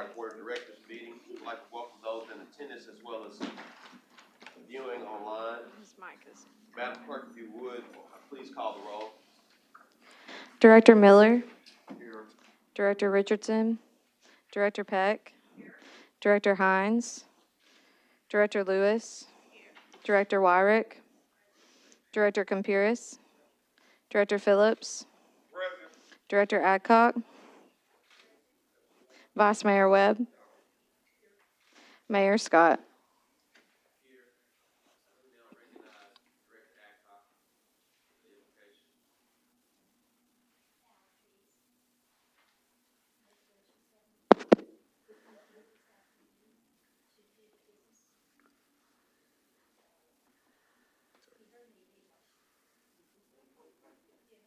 our Board of Directors meeting. We'd like to welcome those in attendance as well as viewing online. Madam Clerk, if you would, please call the roll. Director Miller. Here. Director Richardson. Director Peck. Director Hines. Director Lewis. Director Wyrick. Director Compuris. Director Phillips. Director Adcock. Vice Mayor Webb. Mayor Scott.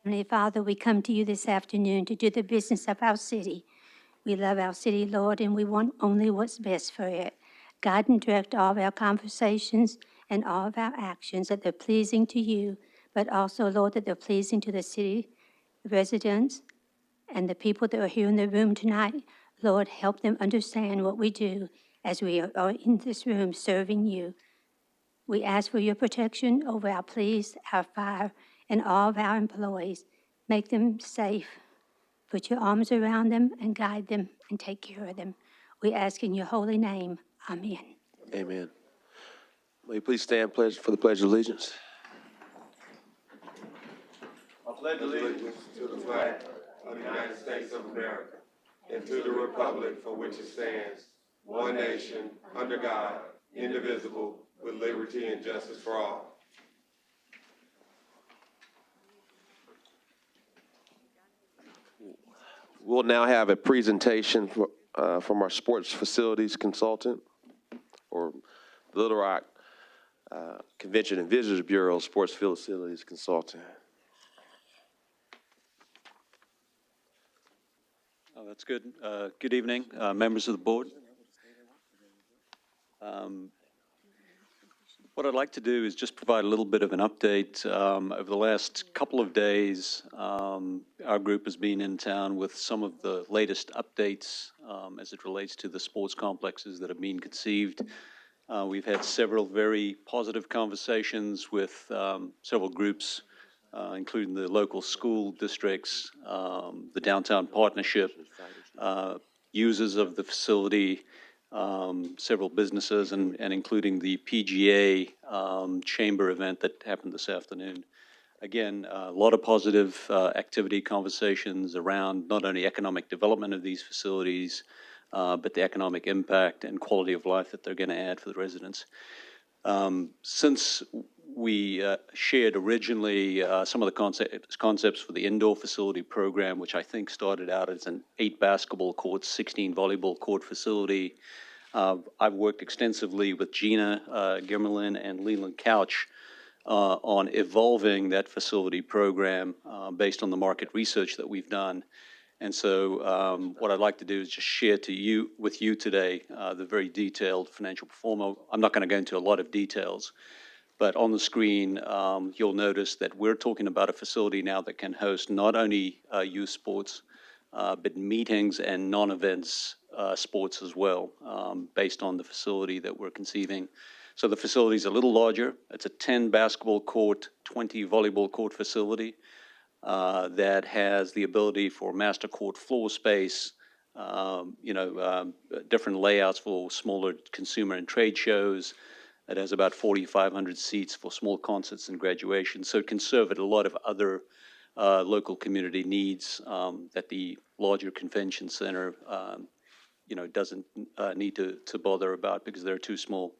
Heavenly Father, we come to you this afternoon to do the business of our city. We love our city, Lord, and we want only what's best for it. Guide and direct all of our conversations and all of our actions, that they're pleasing to you, but also, Lord, that they're pleasing to the city residents and the people that are here in the room tonight. Lord, help them understand what we do as we are in this room serving you. We ask for your protection over our police, our fire, and all of our employees. Make them safe. Put your arms around them and guide them and take care of them. We ask in your holy name. Amen. Amen. Will you please stand for the Pledge of Allegiance? I pledge allegiance to the flag of the United States of America and to the republic for which it stands, one nation, under God, indivisible, with liberty and justice for all. We'll now have a presentation from our sports facilities consultant, or Little Rock Convention and Visitors Bureau Sports Facilities Consultant. Oh, that's good. Good evening, members of the board. What I'd like to do is just provide a little bit of an update. Over the last couple of days, our group has been in town with some of the latest updates as it relates to the sports complexes that have been conceived. We've had several very positive conversations with several groups, including the local school districts, the downtown partnership, users of the facility, several businesses, and including the PGA chamber event that happened this afternoon. Again, a lot of positive activity conversations around not only economic development of these facilities, but the economic impact and quality of life that they're going to add for the residents. Since we shared originally some of the concepts for the indoor facility program, which I think started out as an 8 basketball court, 16 volleyball court facility. I've worked extensively with Gina Gimmerlin and Leland Couch on evolving that facility program based on the market research that we've done. And so what I'd like to do is just share with you today the very detailed financial performance. I'm not going to go into a lot of details, but on the screen, you'll notice that we're talking about a facility now that can host not only youth sports, but meetings and non-events sports as well, based on the facility that we're conceiving. So the facility is a little larger. It's a 10 basketball court, 20 volleyball court facility that has the ability for master court floor space, different layouts for smaller consumer and trade shows. It has about 4,500 seats for small concerts and graduation. So it can serve at a lot of other local community needs that the larger convention center, doesn't need to bother about because they're too small.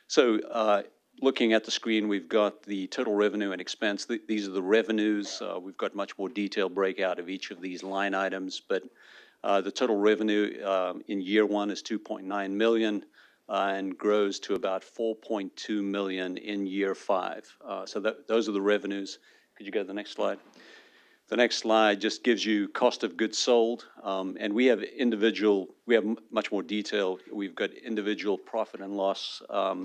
So looking at the screen, we've got the total revenue and expense. These are the revenues. We've got much more detailed breakout of each of these line items, but the total revenue in year one is $2.9 million. And grows to about $4.2 million in year 5. So those are the revenues. Could you go to the next slide? The next slide just gives you cost of goods sold, and we have much more detail. We've got individual profit and loss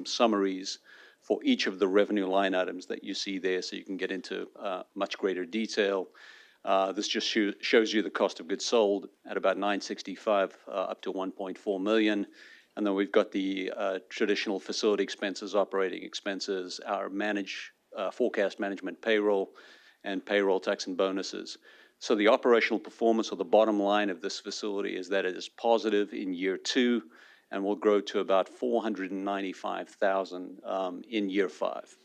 summaries for each of the revenue line items that you see there, so you can get into much greater detail. This just shows you the cost of goods sold at about $965 up to $1.4 million. And then we've got the traditional facility expenses, operating expenses, our forecast management payroll, and payroll tax and bonuses. So the operational performance, or the bottom line of this facility, is that it is positive in year 2 and will grow to about $495,000 in year 5.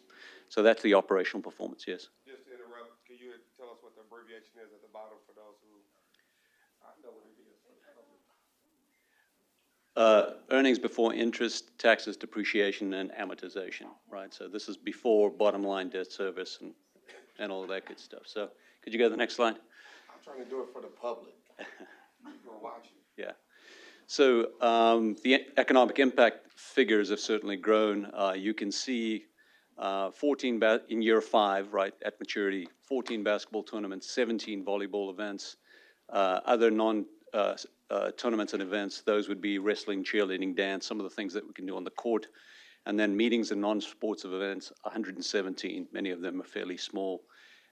So that's the operational performance, yes. Just to interrupt, can you tell us what the abbreviation is at the bottom for those who know what it is for the public? Earnings before interest, taxes, depreciation, and amortization, right? So this is before bottom line debt service and all of that good stuff. So could you go to the next slide? I'm trying to do it for the public. People watching. Yeah. So the economic impact figures have certainly grown. You can see 14 in year 5, right, at maturity, 14 basketball tournaments, 17 volleyball events, other tournaments and events. Those would be wrestling, cheerleading, dance, some of the things that we can do on the court. And then meetings and non-sports events, 117. Many of them are fairly small.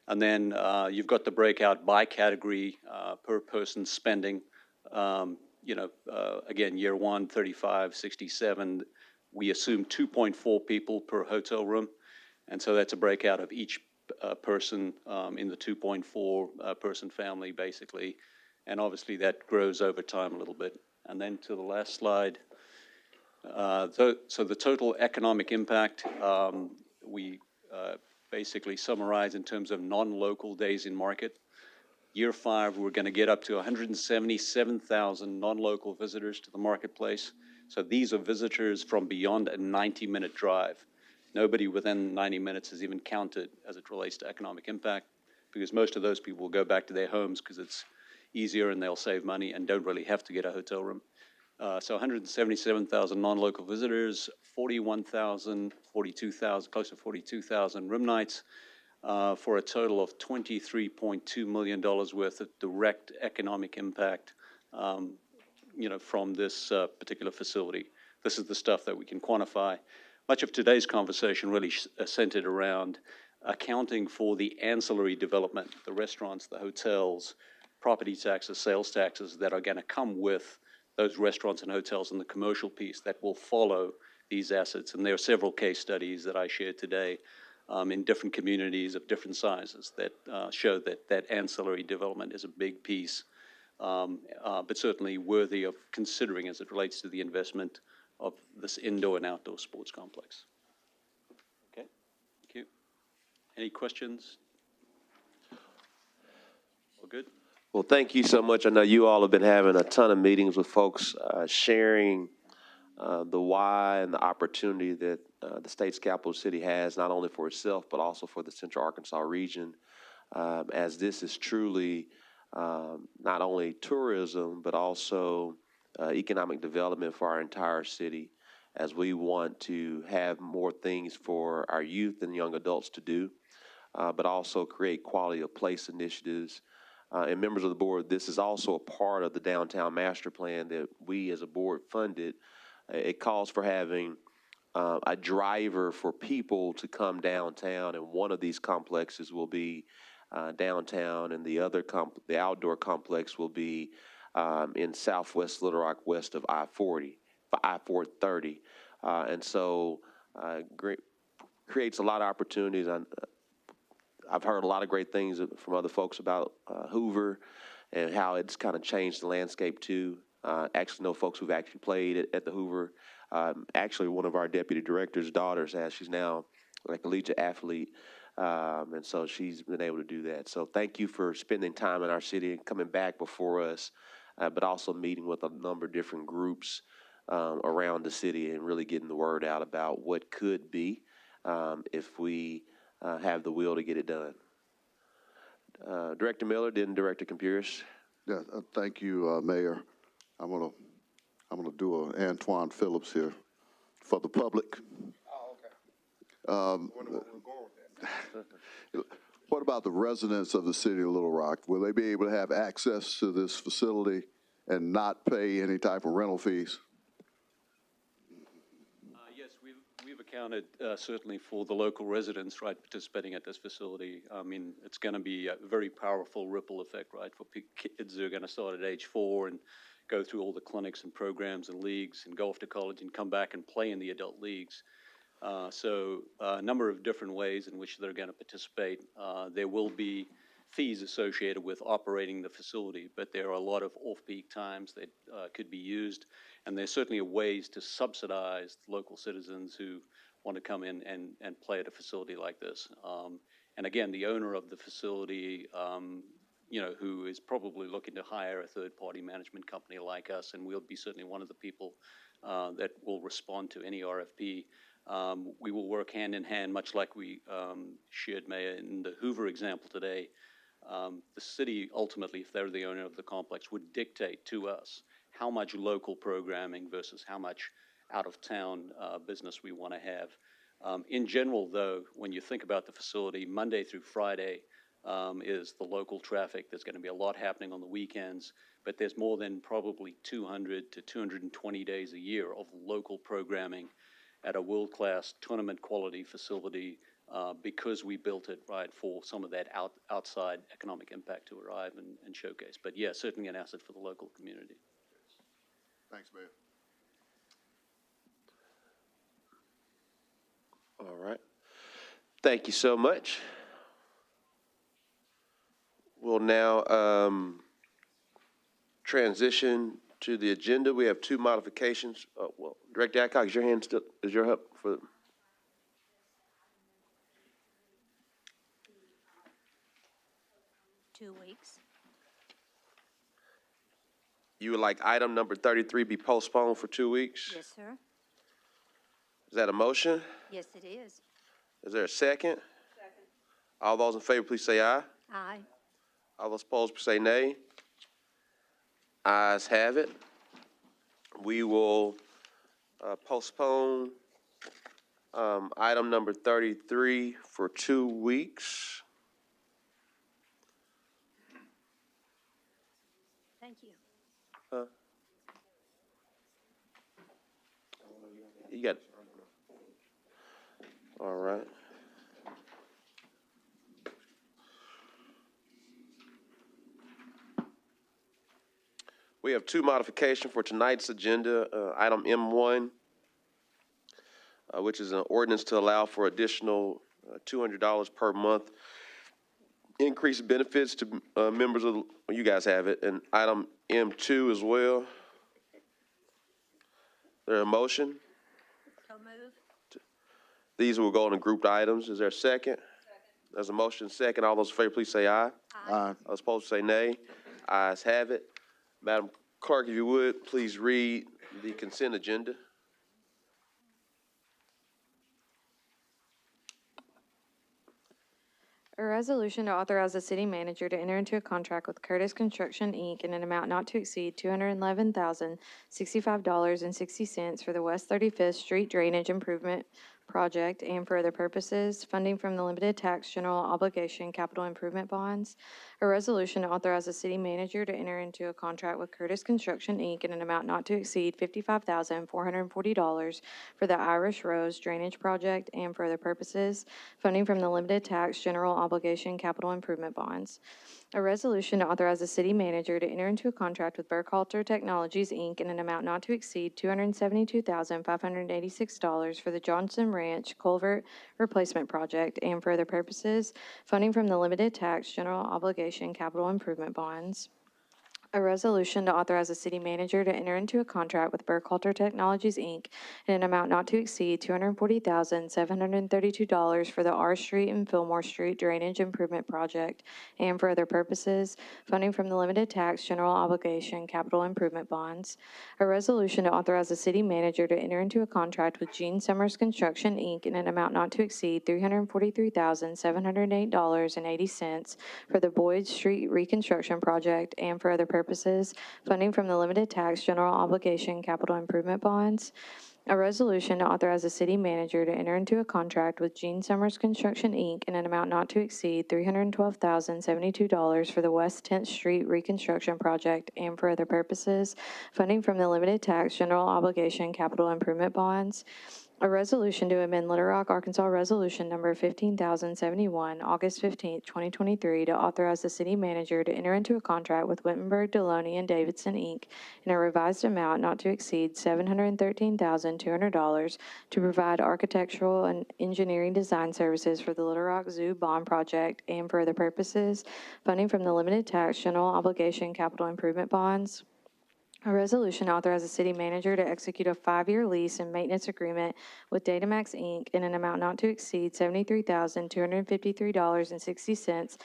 And then you've got the breakout by category per person spending. Again, year 1, 35, 67. We assume 2.4 people per hotel room. And so that's a breakout of each person in the 2.4 person family, basically. And obviously that grows over time a little bit. And then to the last slide. So the total economic impact, we basically summarize in terms of non-local days in market. Year 5, we're going to get up to 177,000 non-local visitors to the marketplace. So these are visitors from beyond a 90-minute drive. Nobody within 90 minutes is even counted as it relates to economic impact, because most of those people will go back to their homes because it's easier and they'll save money and don't really have to get a hotel room. So 177,000 non-local visitors, 42,000, close to 42,000 room nights, for a total of $23.2 million worth of direct economic impact, from this particular facility. This is the stuff that we can quantify. Much of today's conversation really centered around accounting for the ancillary development, the restaurants, the hotels, property taxes, sales taxes that are going to come with those restaurants and hotels and the commercial piece that will follow these assets. And there are several case studies that I shared today in different communities of different sizes that show that ancillary development is a big piece, but certainly worthy of considering as it relates to the investment of this indoor and outdoor sports complex. Okay, thank you. Any questions? All good? Well, thank you so much. I know you all have been having a ton of meetings with folks sharing the why and the opportunity that the state's capital city has, not only for itself, but also for the Central Arkansas region, as this is truly not only tourism, but also economic development for our entire city, as we want to have more things for our youth and young adults to do, but also create quality of place initiatives. And members of the board, this is also a part of the downtown master plan that we as a board funded. It calls for having a driver for people to come downtown, and one of these complexes will be downtown, and the other the outdoor complex will be in southwest Little Rock, west of I-430. And so creates a lot of opportunities. I've heard a lot of great things from other folks about Hoover and how it's kind of changed the landscape too. Actually know folks who've actually played at the Hoover. Actually, one of our deputy director's daughters she's now a collegiate athlete. And so she's been able to do that. So thank you for spending time in our city and coming back before us, but also meeting with a number of different groups around the city and really getting the word out about what could be if we have the will to get it done. Director Miller, then Director Compuris. Yeah, thank you, Mayor. I'm gonna do a Antoine Phillips here for the public. Oh, okay. Wonder what we're going with that. What about the residents of the city of Little Rock? Will they be able to have access to this facility and not pay any type of rental fees? Yes, we've counted certainly for the local residents, right, participating at this facility. I mean, it's going to be a very powerful ripple effect, right, for kids who are going to start at age 4 and go through all the clinics and programs and leagues and go off to college and come back and play in the adult leagues. So a number of different ways in which they're going to participate. There will be fees associated with operating the facility, but there are a lot of off-peak times that could be used, and there's certainly ways to subsidize local citizens who want to come in and play at a facility like this. And again, the owner of the facility, you know, who is probably looking to hire a third-party management company like us, and we'll be certainly one of the people that will respond to any RFP. We will work hand in hand, much like we shared, Mayor, in the Hoover example today. The city, ultimately, if they're the owner of the complex, would dictate to us how much local programming versus how much out-of-town business we want to have. In general, though, when you think about the facility, Monday through Friday is the local traffic. There's going to be a lot happening on the weekends, but there's more than probably 200 to 220 days a year of local programming at a world-class tournament quality facility because we built it right for some of that outside economic impact to arrive and showcase. But yeah, certainly an asset for the local community. Thanks, Mayor. All right. Thank you so much. We'll now transition to the agenda. We have 2 modifications. Well, Director Adcock, is your hand still, is your help for? 2 weeks. You would like item number 33 be postponed for 2 weeks? Yes, sir. Is that a motion? Yes, it is. Is there a second? Second. All those in favor, please say aye. Aye. All those opposed, say nay. Ayes have it. We will postpone item number 33 for 2 weeks. Thank you. You got it. All right. We have 2 modifications for tonight's agenda. Item M1, which is an ordinance to allow for additional $200 per month increased benefits to members of, well, you guys have it, and item M2 as well. Is there a motion? So moved. These will go into grouped items. Is there a second? Second. There's a motion second. All those in favor, please say aye. Aye. Those opposed, say nay. Ayes have it. Madam Clerk, if you would, please read the consent agenda. A resolution to authorize the city manager to enter into a contract with Curtis Construction, Inc. in an amount not to exceed $211,065.60 for the West 35th Street Drainage Improvement Project and for other purposes, funding from the limited tax general obligation capital improvement bonds. A resolution to authorize the city manager to enter into a contract with Curtis Construction, Inc. in an amount not to exceed $55,440 for the Irish Rose Drainage Project and for other purposes, funding from the limited tax general obligation capital improvement bonds. A resolution to authorize the city manager to enter into a contract with Burkhalter Technologies, Inc. in an amount not to exceed $272,586 for the Johnson Ranch Culvert Replacement Project and for other purposes, funding from the limited tax general obligation capital improvement bonds. A resolution to authorize the city manager to enter into a contract with Burkhalter Technologies, Inc. in an amount not to exceed $240,732 for the R Street and Fillmore Street Drainage Improvement Project and for other purposes, funding from the limited tax general obligation capital improvement bonds. A resolution to authorize the city manager to enter into a contract with Gene Summers Construction, Inc. in an amount not to exceed $343,708.80 for the Boyd Street Reconstruction Project and for other purposes, funding from the limited tax general obligation capital improvement bonds. A resolution to authorize the city manager to enter into a contract with Gene Summers Construction, Inc. in an amount not to exceed $312,072 for the West 10th Street Reconstruction Project and for other purposes, funding from the limited tax general obligation capital improvement bonds. A resolution to amend Little Rock, Arkansas Resolution Number 15,071, August 15, 2023, to authorize the city manager to enter into a contract with Wittenberg, Deloney, and Davidson, Inc. in a revised amount not to exceed $713,200 to provide architectural and engineering design services for the Little Rock Zoo bond project and for other purposes, funding from the limited tax general obligation capital improvement bonds. A resolution authorizes the city manager to execute a 5-year lease and maintenance agreement with Datamax, Inc. in an amount not to exceed $73,253.60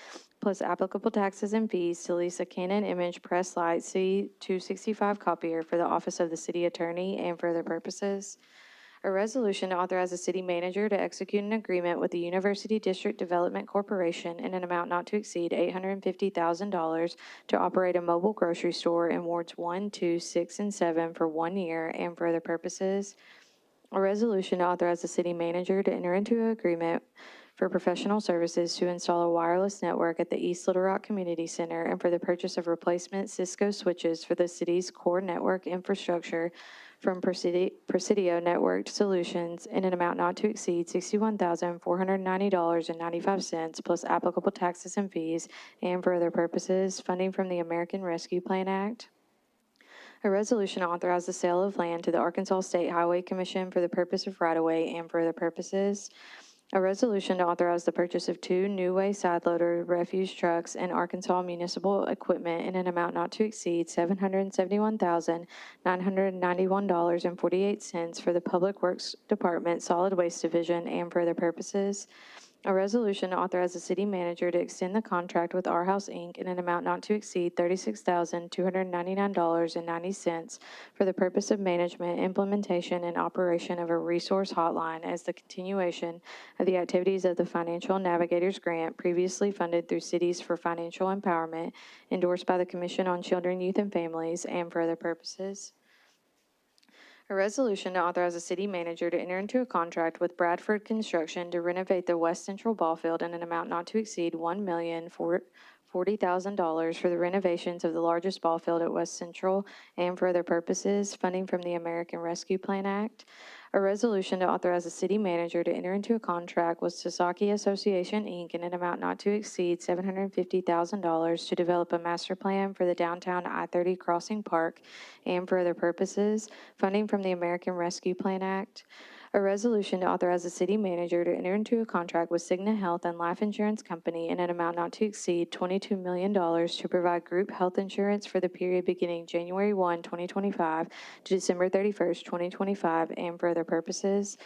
plus applicable taxes and fees to lease a Canon Image Press Lite C265 copier for the office of the city attorney and for other purposes. A resolution to authorize the city manager to execute an agreement with the University District Development Corporation in an amount not to exceed $850,000 to operate a mobile grocery store in wards 1, 2, 6, and 7 for 1 year and for other purposes. A resolution to authorize the city manager to enter into an agreement for professional services to install a wireless network at the East Little Rock Community Center and for the purchase of replacement Cisco switches for the city's core network infrastructure from Presidio Networked Solutions in an amount not to exceed $61,490.95 plus applicable taxes and fees and for other purposes, funding from the American Rescue Plan Act. A resolution to authorize the sale of land to the Arkansas State Highway Commission for the purpose of right-of-way and for other purposes. A resolution to authorize the purchase of 2 New Way side loader refuse trucks and Arkansas municipal equipment in an amount not to exceed $771,991.48 for the Public Works Department Solid Waste Division and for other purposes. A resolution to authorize the city manager to extend the contract with Our House, Inc. in an amount not to exceed $36,299.90 for the purpose of management, implementation, and operation of a resource hotline as the continuation of the activities of the Financial Navigators Grant previously funded through Cities for Financial Empowerment, endorsed by the Commission on Children, Youth, and Families, and for other purposes. A resolution to authorize the city manager to enter into a contract with Bradford Construction to renovate the West Central Ball Field in an amount not to exceed $1,040,000 for the renovations of the largest ball field at West Central and for other purposes, funding from the American Rescue Plan Act. A resolution to authorize the city manager to enter into a contract with Sasaki Association, Inc. in an amount not to exceed $750,000 to develop a master plan for the downtown I-30 Crossing Park and for other purposes, funding from the American Rescue Plan Act. A resolution to authorize the city manager to enter into a contract with Cigna Health and Life Insurance Company in an amount not to exceed $22 million to provide group health insurance for the period beginning January 1, 2025 to December 31st, 2025, and for other purposes.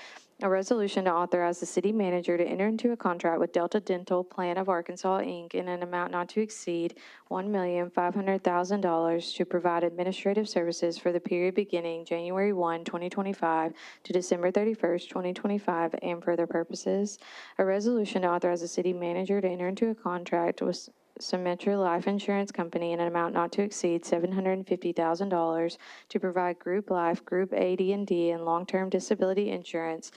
A resolution to authorize the city manager to enter into a contract with Delta Dental Plan of Arkansas, Inc. in an amount not to exceed $1,500,000 to provide administrative services for the period beginning January 1, 2025 to December 31st, 2025, and for other purposes. A resolution to authorize the city manager to enter into a contract with Symetra Life Insurance Company in an amount not to exceed $750,000 to provide group life, group AD&D, and long-term disability insurance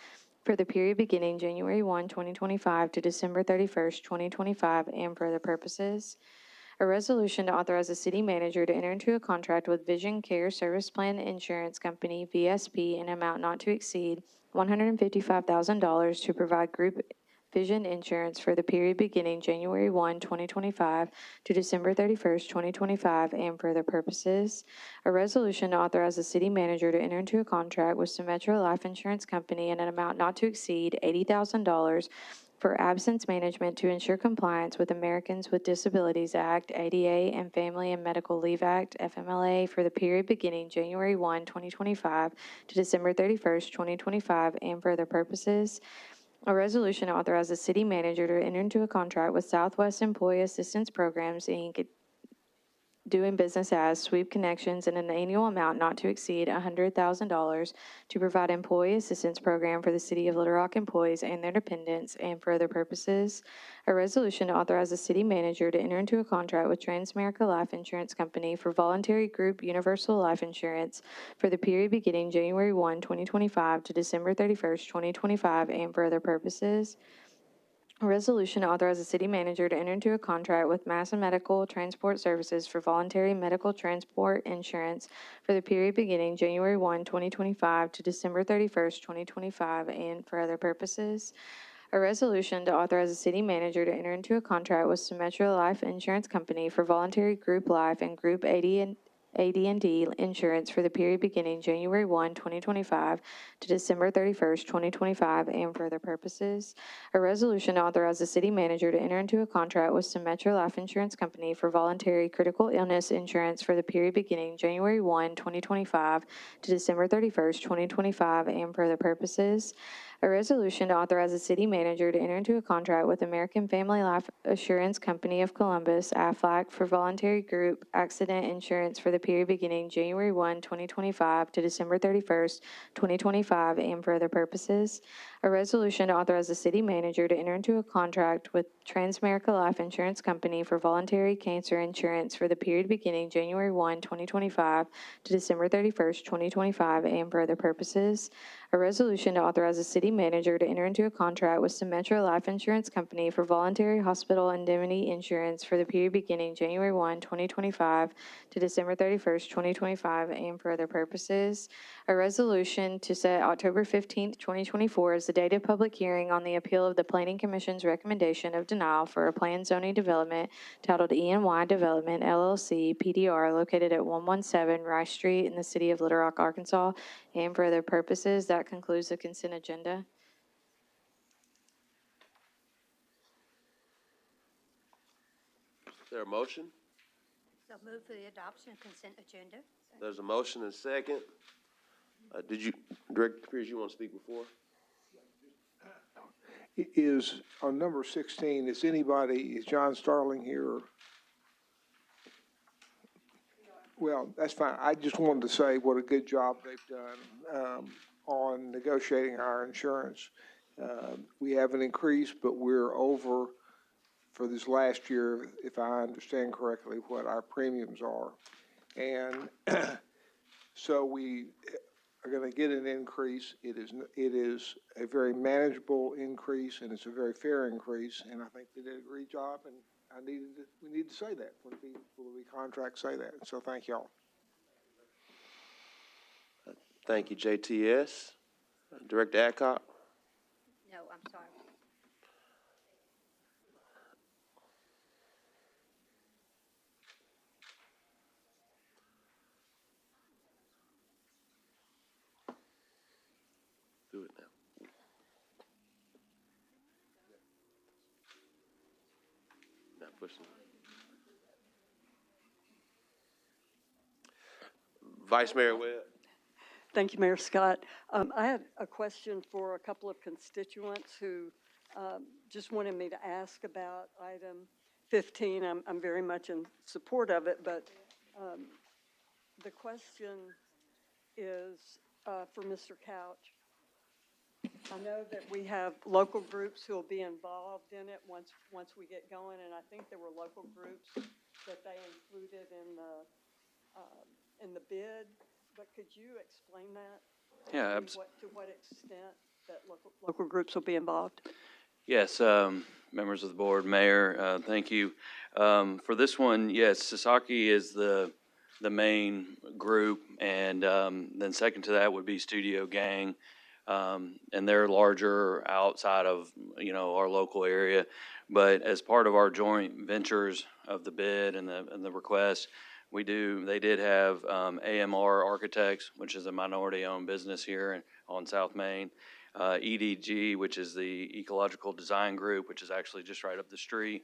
for the period beginning January 1, 2025 to December 31st, 2025, and for other purposes. A resolution to authorize the city manager to enter into a contract with Vision Care Service Plan Insurance Company, VSP, in an amount not to exceed $155,000 to provide group vision insurance for the period beginning January 1, 2025 to December 31st, 2025, and for other purposes. A resolution to authorize the city manager to enter into a contract with Symetra Life Insurance Company in an amount not to exceed $80,000 for absence management to ensure compliance with Americans with Disabilities Act, ADA, and Family and Medical Leave Act, FMLA, for the period beginning January 1, 2025 to December 31st, 2025, and for other purposes. A resolution to authorize the city manager to enter into a contract with Southwest Employee Assistance Programs, Inc., doing business as Sweep Connections in an annual amount not to exceed $100,000 to provide employee assistance program for the City of Little Rock employees and their dependents and for other purposes. A resolution to authorize the city manager to enter into a contract with Transamerica Life Insurance Company for voluntary group universal life insurance for the period beginning January 1, 2025 to December 31st, 2025, and for other purposes. A resolution to authorize the city manager to enter into a contract with Massa Medical Transport Services for voluntary medical transport insurance for the period beginning January 1, 2025 to December 31st, 2025, and for other purposes. A resolution to authorize the city manager to enter into a contract with Symetra Life Insurance Company for voluntary group life and group AD&D insurance for the period beginning January 1, 2025 to December 31st, 2025, and for other purposes. A resolution to authorize the city manager to enter into a contract with Symetra Life Insurance Company for voluntary critical illness insurance for the period beginning January 1, 2025 to December 31st, 2025, and for other purposes. A resolution to authorize the city manager to enter into a contract with American Family Life Assurance Company of Columbus, AFLAC, for voluntary group accident insurance for the period beginning January 1, 2025 to December 31st, 2025, and for other purposes. A resolution to authorize the city manager to enter into a contract with Transamerica Life Insurance Company for voluntary cancer insurance for the period beginning January 1, 2025 to December 31st, 2025, and for other purposes. A resolution to authorize the city manager to enter into a contract with Symetra Life Insurance Company for voluntary hospital indemnity insurance for the period beginning January 1, 2025 to December 31st, 2025, and for other purposes. A resolution to set October 15th, 2024 as the date of public hearing on the appeal of the Planning Commission's recommendation of denial for a planned zoning development titled E&Y Development LLC PDR located at 117 Rice Street in the city of Little Rock, Arkansas, and for other purposes. That concludes the consent agenda. Is there a motion? So move for the adoption of consent agenda. There's a motion and second. Director Pierce, you want to speak before? Is, on number 16, is John Starling here? Well, that's fine. I just wanted to say what a good job they've done on negotiating our insurance. We have an increase, but we're over for this last year, if I understand correctly, what our premiums are. And so we are going to get an increase. It is a very manageable increase, and it's a very fair increase, and I think they did a great job, and we need to say that when people we contract say that. So thank y'all. Thank you, JTS. Director Adcock? No, I'm sorry. Do it now. Not pushing. Vice Mayor Webb. Thank you, Mayor Scott. I had a question for a couple of constituents who just wanted me to ask about item 15. I'm very much in support of it, but the question is for Mr. Couch. I know that we have local groups who will be involved in it once we get going, and I think there were local groups that they included in the bid. But could you explain that? Yeah, To what extent that local groups will be involved? yes, members of the board, Mayor, thank you. For this one, yes, Sasaki is the main group, and then second to that would be Studio Gang, and they're larger outside of our local area. But as part of our joint ventures of the bid and the request, they did have AMR Architects, which is a minority-owned business here on South Main, EDG, which is the Ecological Design Group, which is actually just right up the street.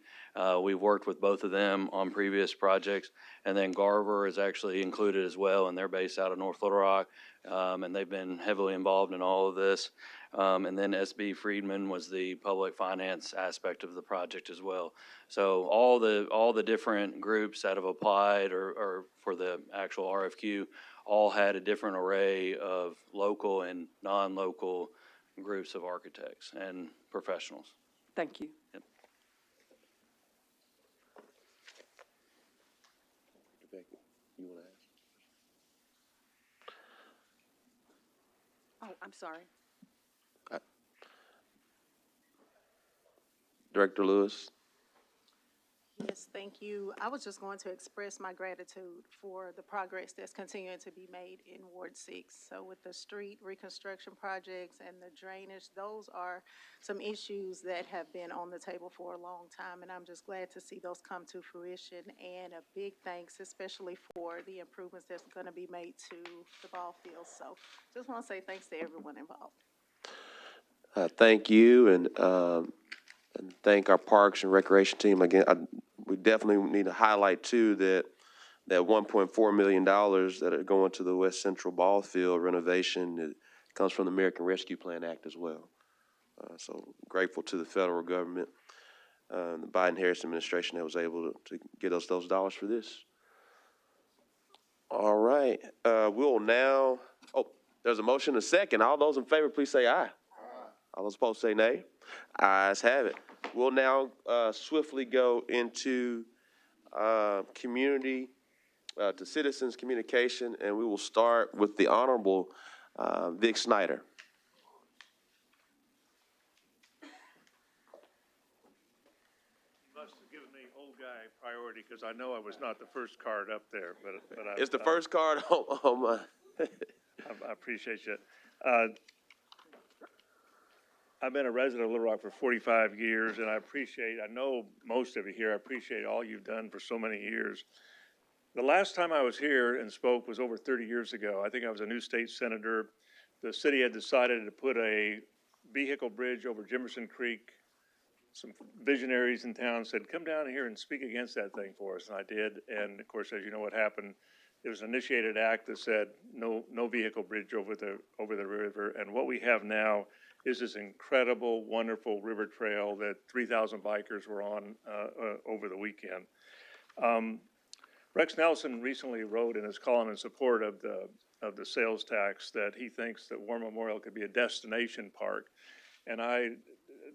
We've worked with both of them on previous projects, and then Garver is actually included as well, and they're based out of North Little Rock, and they've been heavily involved in all of this. And then SB Friedman was the public finance aspect of the project as well. So all the different groups that have applied or for the actual RFQ all had a different array of local and non-local groups of architects and professionals. Thank you. Yep. Becky, you want to ask? Oh, I'm sorry. Director Lewis. Yes, thank you. I was just going to express my gratitude for the progress that's continuing to be made in Ward 6. So with the street reconstruction projects and the drainage, those are some issues that have been on the table for a long time, and I'm just glad to see those come to fruition. And a big thanks, especially for the improvements that's going to be made to the ball field. So just want to say thanks to everyone involved. Thank you, and thank our Parks and Recreation team. Again, we definitely need to highlight, too, that $1.4 million that are going to the West Central Ball Field renovation, it comes from the American Rescue Plan Act as well. So grateful to the federal government, the Biden-Harris administration that was able to get us those dollars for this. All right, we'll now, there's a motion and a second. All those in favor, please say aye. All those opposed say nay. Ayes have it. We'll now swiftly go into to citizens communication, and we will start with the Honorable Vic Snyder. You must have given me old guy priority because I know I was not the first card up there, but It's the first card on my. I appreciate you. I've been a resident of Little Rock for 45 years, and I know most of you here, I appreciate all you've done for so many years. The last time I was here and spoke was over 30 years ago. I think I was a new state senator. The city had decided to put a vehicle bridge over Jimerson Creek. Some visionaries in town said, come down here and speak against that thing for us, and I did. And of course, as you know what happened, there was an initiated act that said no vehicle bridge over the river. And what we have now is this incredible, wonderful river trail that 3,000 bikers were on over the weekend. Rex Nelson recently wrote in his column in support of the sales tax that he thinks that War Memorial could be a destination park. And I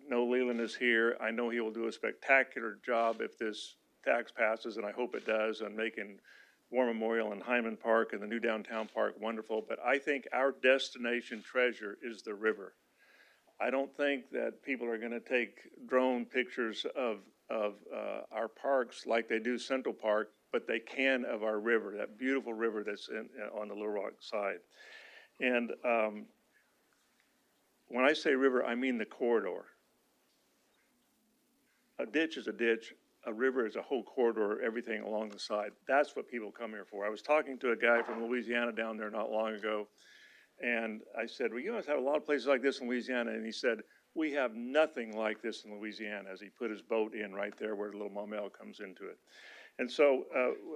know Leland is here. I know he will do a spectacular job if this tax passes, and I hope it does, on making War Memorial and Hyman Park and the new downtown park wonderful. But I think our destination treasure is the river. I don't think that people are going to take drone pictures of our parks like they do Central Park, but they can of our river, that beautiful river that's on the Little Rock side. And when I say river, I mean the corridor. A ditch is a ditch. A river is a whole corridor, everything along the side. That's what people come here for. I was talking to a guy from Louisiana down there not long ago, and I said, well, you guys have a lot of places like this in Louisiana. And he said, we have nothing like this in Louisiana, as he put his boat in right there where the Little Maumelle comes into it. And so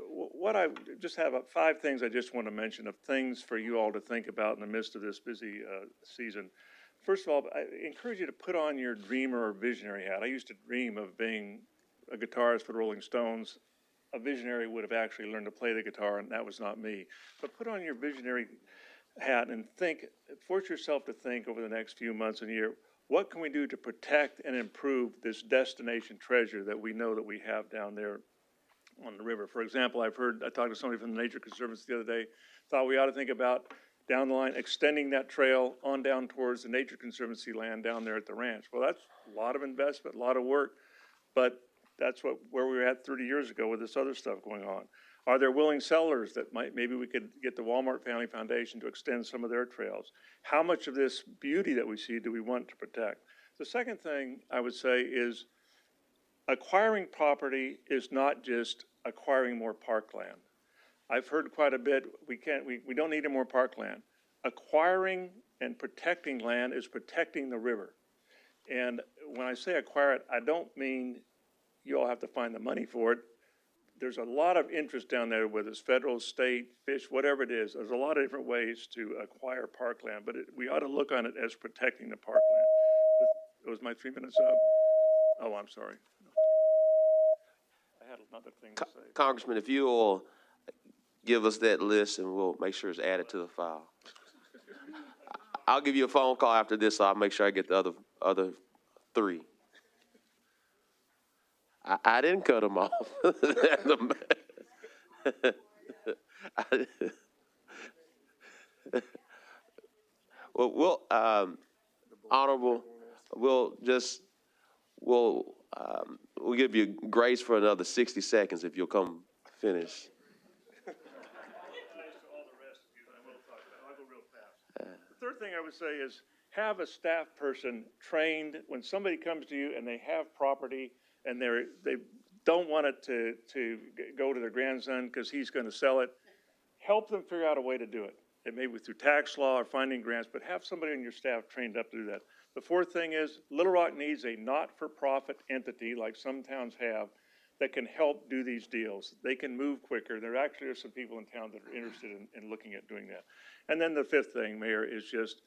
what I just have 5 things I just want to mention of things for you all to think about in the midst of this busy season. First of all, I encourage you to put on your dreamer or visionary hat. I used to dream of being a guitarist for the Rolling Stones. A visionary would have actually learned to play the guitar, and that was not me. But put on your visionary hat and think, force yourself to think over the next few months and year, what can we do to protect and improve this destination treasure that we know that we have down there on the river? For example, I talked to somebody from the Nature Conservancy the other day, thought we ought to think about down the line extending that trail on down towards the Nature Conservancy land down there at the ranch. Well, that's a lot of investment, a lot of work, but that's where we were at 30 years ago with this other stuff going on. Are there willing sellers that maybe we could get the Walmart Family Foundation to extend some of their trails? How much of this beauty that we see do we want to protect? The second thing I would say is acquiring property is not just acquiring more parkland. I've heard quite a bit, we don't need any more parkland. Acquiring and protecting land is protecting the river. And when I say acquire it, I don't mean you all have to find the money for it. There's a lot of interest down there, whether it's federal, state, fish, whatever it is. There's a lot of different ways to acquire parkland, but we ought to look on it as protecting the parkland. Was my 3 minutes up? Oh, I'm sorry. I had another thing to say. Congressman, if you will give us that list and we'll make sure it's added to the file. I'll give you a phone call after this, so I'll make sure I get the other 3. I didn't cut them off. Well, Honorable, we'll We'll give you grace for another 60 seconds if you'll come finish. The third thing I would say is have a staff person trained when somebody comes to you and they have property and they don't want it to go to their grandson because he's going to sell it. Help them figure out a way to do it. It may be through tax law or finding grants, but have somebody on your staff trained up to do that. The fourth thing is Little Rock needs a not-for-profit entity like some towns have that can help do these deals. They can move quicker. There actually are some people in town that are interested in looking at doing that. And then the fifth thing, Mayor, is just,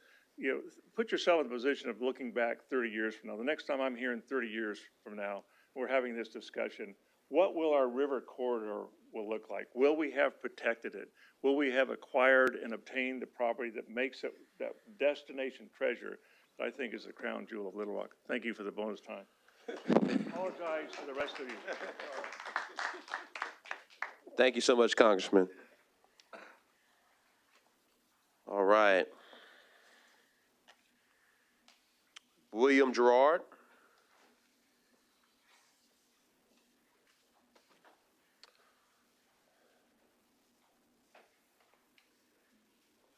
put yourself in the position of looking back 30 years from now. The next time I'm here in 30 years from now, we're having this discussion. What will our river corridor will look like? Will we have protected it? Will we have acquired and obtained the property that makes it that destination treasure that I think is the crown jewel of Little Rock? Thank you for the bonus time. Apologize to the rest of you. Thank you so much, Congressman. All right. William Gerard.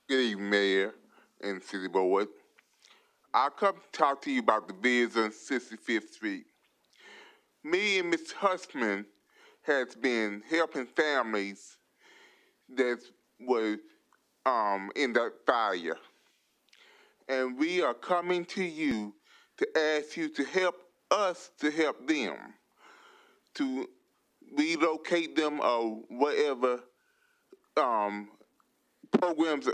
Good evening, Mayor and City Board. I'll come talk to you about the bids on 65th Street. Me and Ms. Husman has been helping families that were in that fire. And we are coming to you to ask you to help us to help them, to relocate them or whatever programs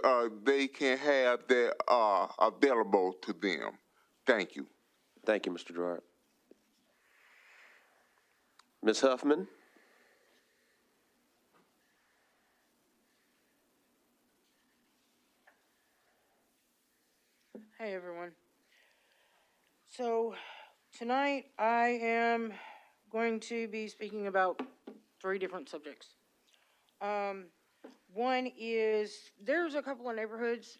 they can have that are available to them. Thank you. Thank you, Mr. Gerard. Ms. Huffman. Hey, everyone. So tonight I am going to be speaking about 3 different subjects. One is there's a couple of neighborhoods,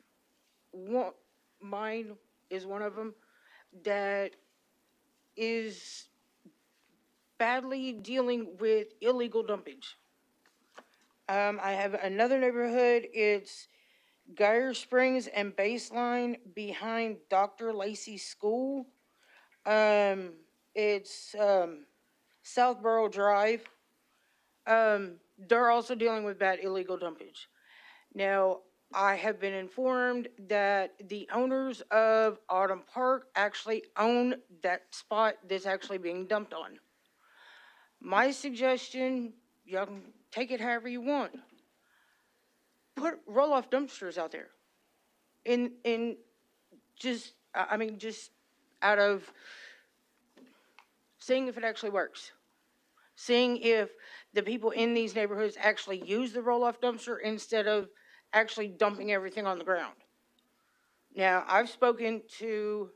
mine is one of them, that is badly dealing with illegal dumpage. I have another neighborhood, it's Geyer Springs and Baseline behind Dr. Lacey's school. It's Southborough Drive. They're also dealing with bad illegal dumpage. Now, I have been informed that the owners of Autumn Park actually own that spot that's actually being dumped on. My suggestion, y'all can take it however you want. Put roll-off dumpsters out there. Just out of seeing if it actually works. Seeing if the people in these neighborhoods actually use the roll-off dumpster instead of actually dumping everything on the ground. Now, I've spoken to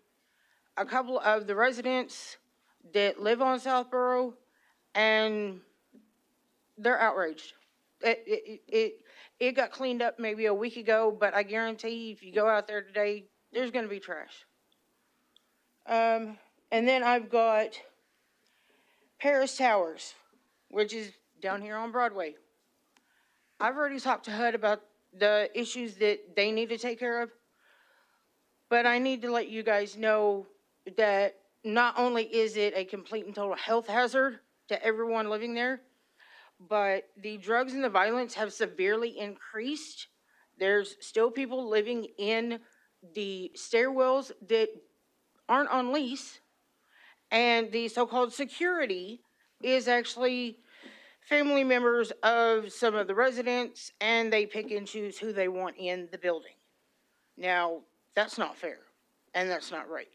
a couple of the residents that live on Southborough, and they're outraged. It got cleaned up maybe a week ago, but I guarantee if you go out there today, there's going to be trash. And then I've got Paris Towers, which is down here on Broadway. I've already talked to HUD about the issues that they need to take care of, but I need to let you guys know that not only is it a complete and total health hazard to everyone living there, but the drugs and the violence have severely increased. There's still people living in the stairwells that aren't on lease, and the so-called security is actually family members of some of the residents, and they pick and choose who they want in the building. Now, that's not fair, and that's not right.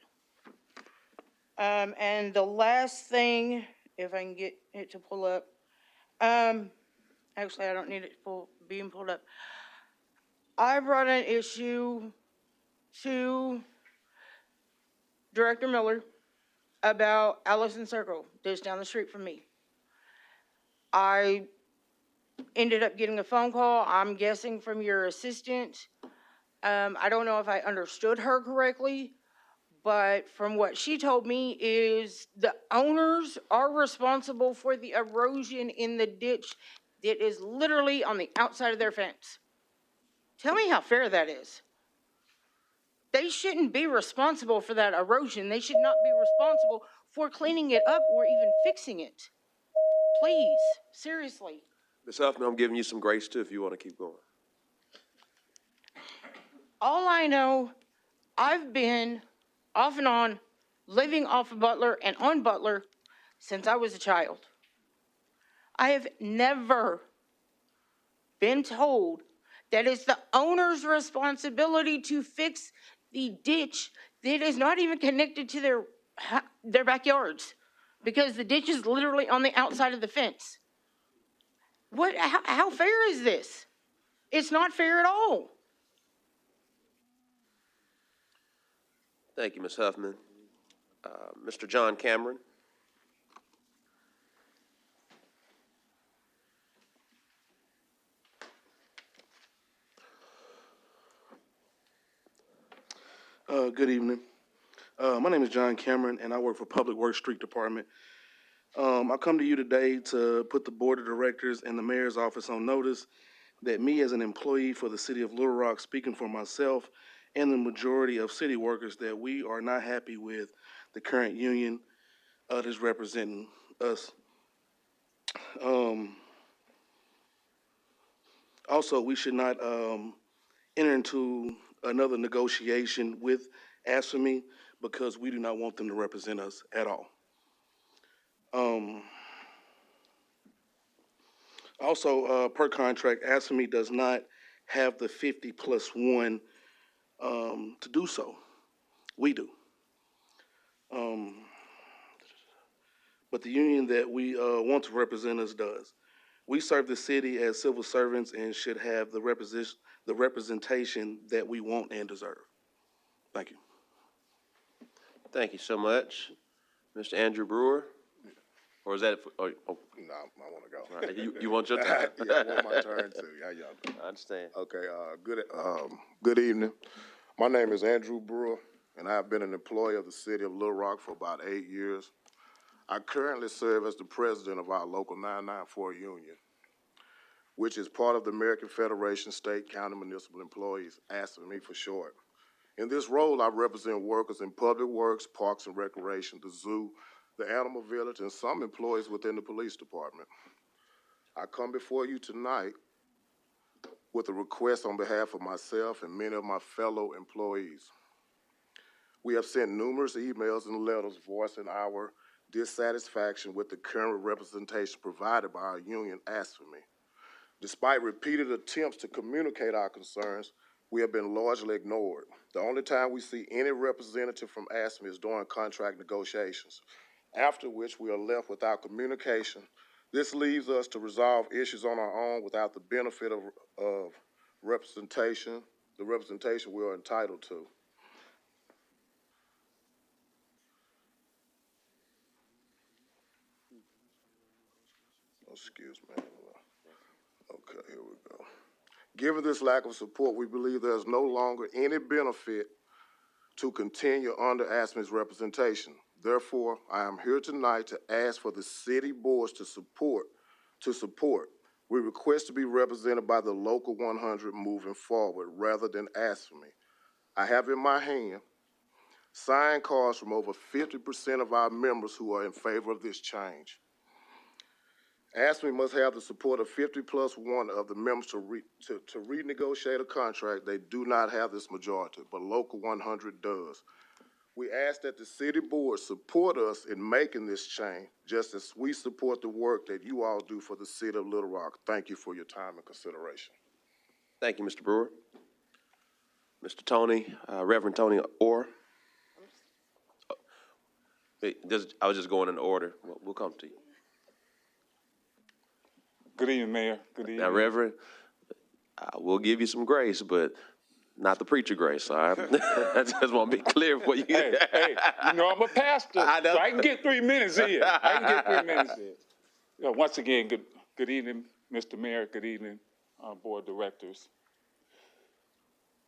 And the last thing, if I can get it to pull up, actually, I don't need it being pulled up. I brought an issue to Director Miller about Allison Circle, that's down the street from me. I ended up getting a phone call, I'm guessing from your assistant. I don't know if I understood her correctly, But from what she told me is the owners are responsible for the erosion in the ditch that is literally on the outside of their fence. Tell me how fair that is. They shouldn't be responsible for that erosion. They should not be responsible for cleaning it up or even fixing it. Please, seriously. Ms. Huffman, I'm giving you some grace too if you want to keep going. All I know, I've been off and on living off of Butler and on Butler since I was a child. I have never been told that it's the owner's responsibility to fix the ditch that is not even connected to their backyards, because the ditch is literally on the outside of the fence. How fair is this? It's not fair at all. Thank you, Ms. Huffman. Mr. John Cameron. Good evening. My name is John Cameron, and I work for Public Works Street Department. I come to you today to put the Board of Directors and the Mayor's Office on notice that me as an employee for the City of Little Rock, speaking for myself and the majority of city workers, that we are not happy with the current union that is representing us. Also, we should not enter into another negotiation with ASFME because we do not want them to represent us at all. Also, per contract, ASFME does not have the 50+1 to do so. We do. But the union that we want to represent us does. We serve the city as civil servants and should have the representation that we want and deserve. Thank you. Thank you so much. Mr. Andrew Brewer? Or is that, No, I want to go. right, you want your time? Yeah, I want my turn too. How y'all doing? I understand. Okay, good evening. My name is Andrew Brewer, and I've been an employee of the City of Little Rock for about 8 years. I currently serve as the president of our local 994 union, which is part of the American Federation of State, County, Municipal Employees, ASFME for short. In this role, I represent workers in public works, parks and recreation, the zoo, the animal village, and some employees within the police department. I come before you tonight with a request on behalf of myself and many of my fellow employees. We have sent numerous emails and letters voicing our dissatisfaction with the current representation provided by our union, ASFME. Despite repeated attempts to communicate our concerns, we have been largely ignored. The only time we see any representative from ASFME is during contract negotiations, after which we are left without communication. This leaves us to resolve issues on our own without the benefit of representation, the representation we are entitled to. Excuse me. Okay, here we go. Given this lack of support, we believe there's no longer any benefit to continue under ASFME's representation. Therefore, I am here tonight to ask for the city boards to support. We request to be represented by the local 100 moving forward rather than ASFME. I have in my hand signed cards from over 50% of our members who are in favor of this change. ASFME must have the support of 50+1 of the members to renegotiate a contract. They do not have this majority, but Local 100 does. We ask that the city board support us in making this change, just as we support the work that you all do for the city of Little Rock. Thank you for your time and consideration. Thank you, Mr. Brewer. Mr. Tony, Reverend Tony Orr. I was just going in order. We'll come to you. Good evening, Mayor. Good evening. Now, Reverend, we'll give you some grace, but not the preacher grace, all right? I just want to be clear for you. Hey, you know I'm a pastor, so I can get 3 minutes in. Once again, good evening, Mr. Mayor. Good evening, Board of Directors.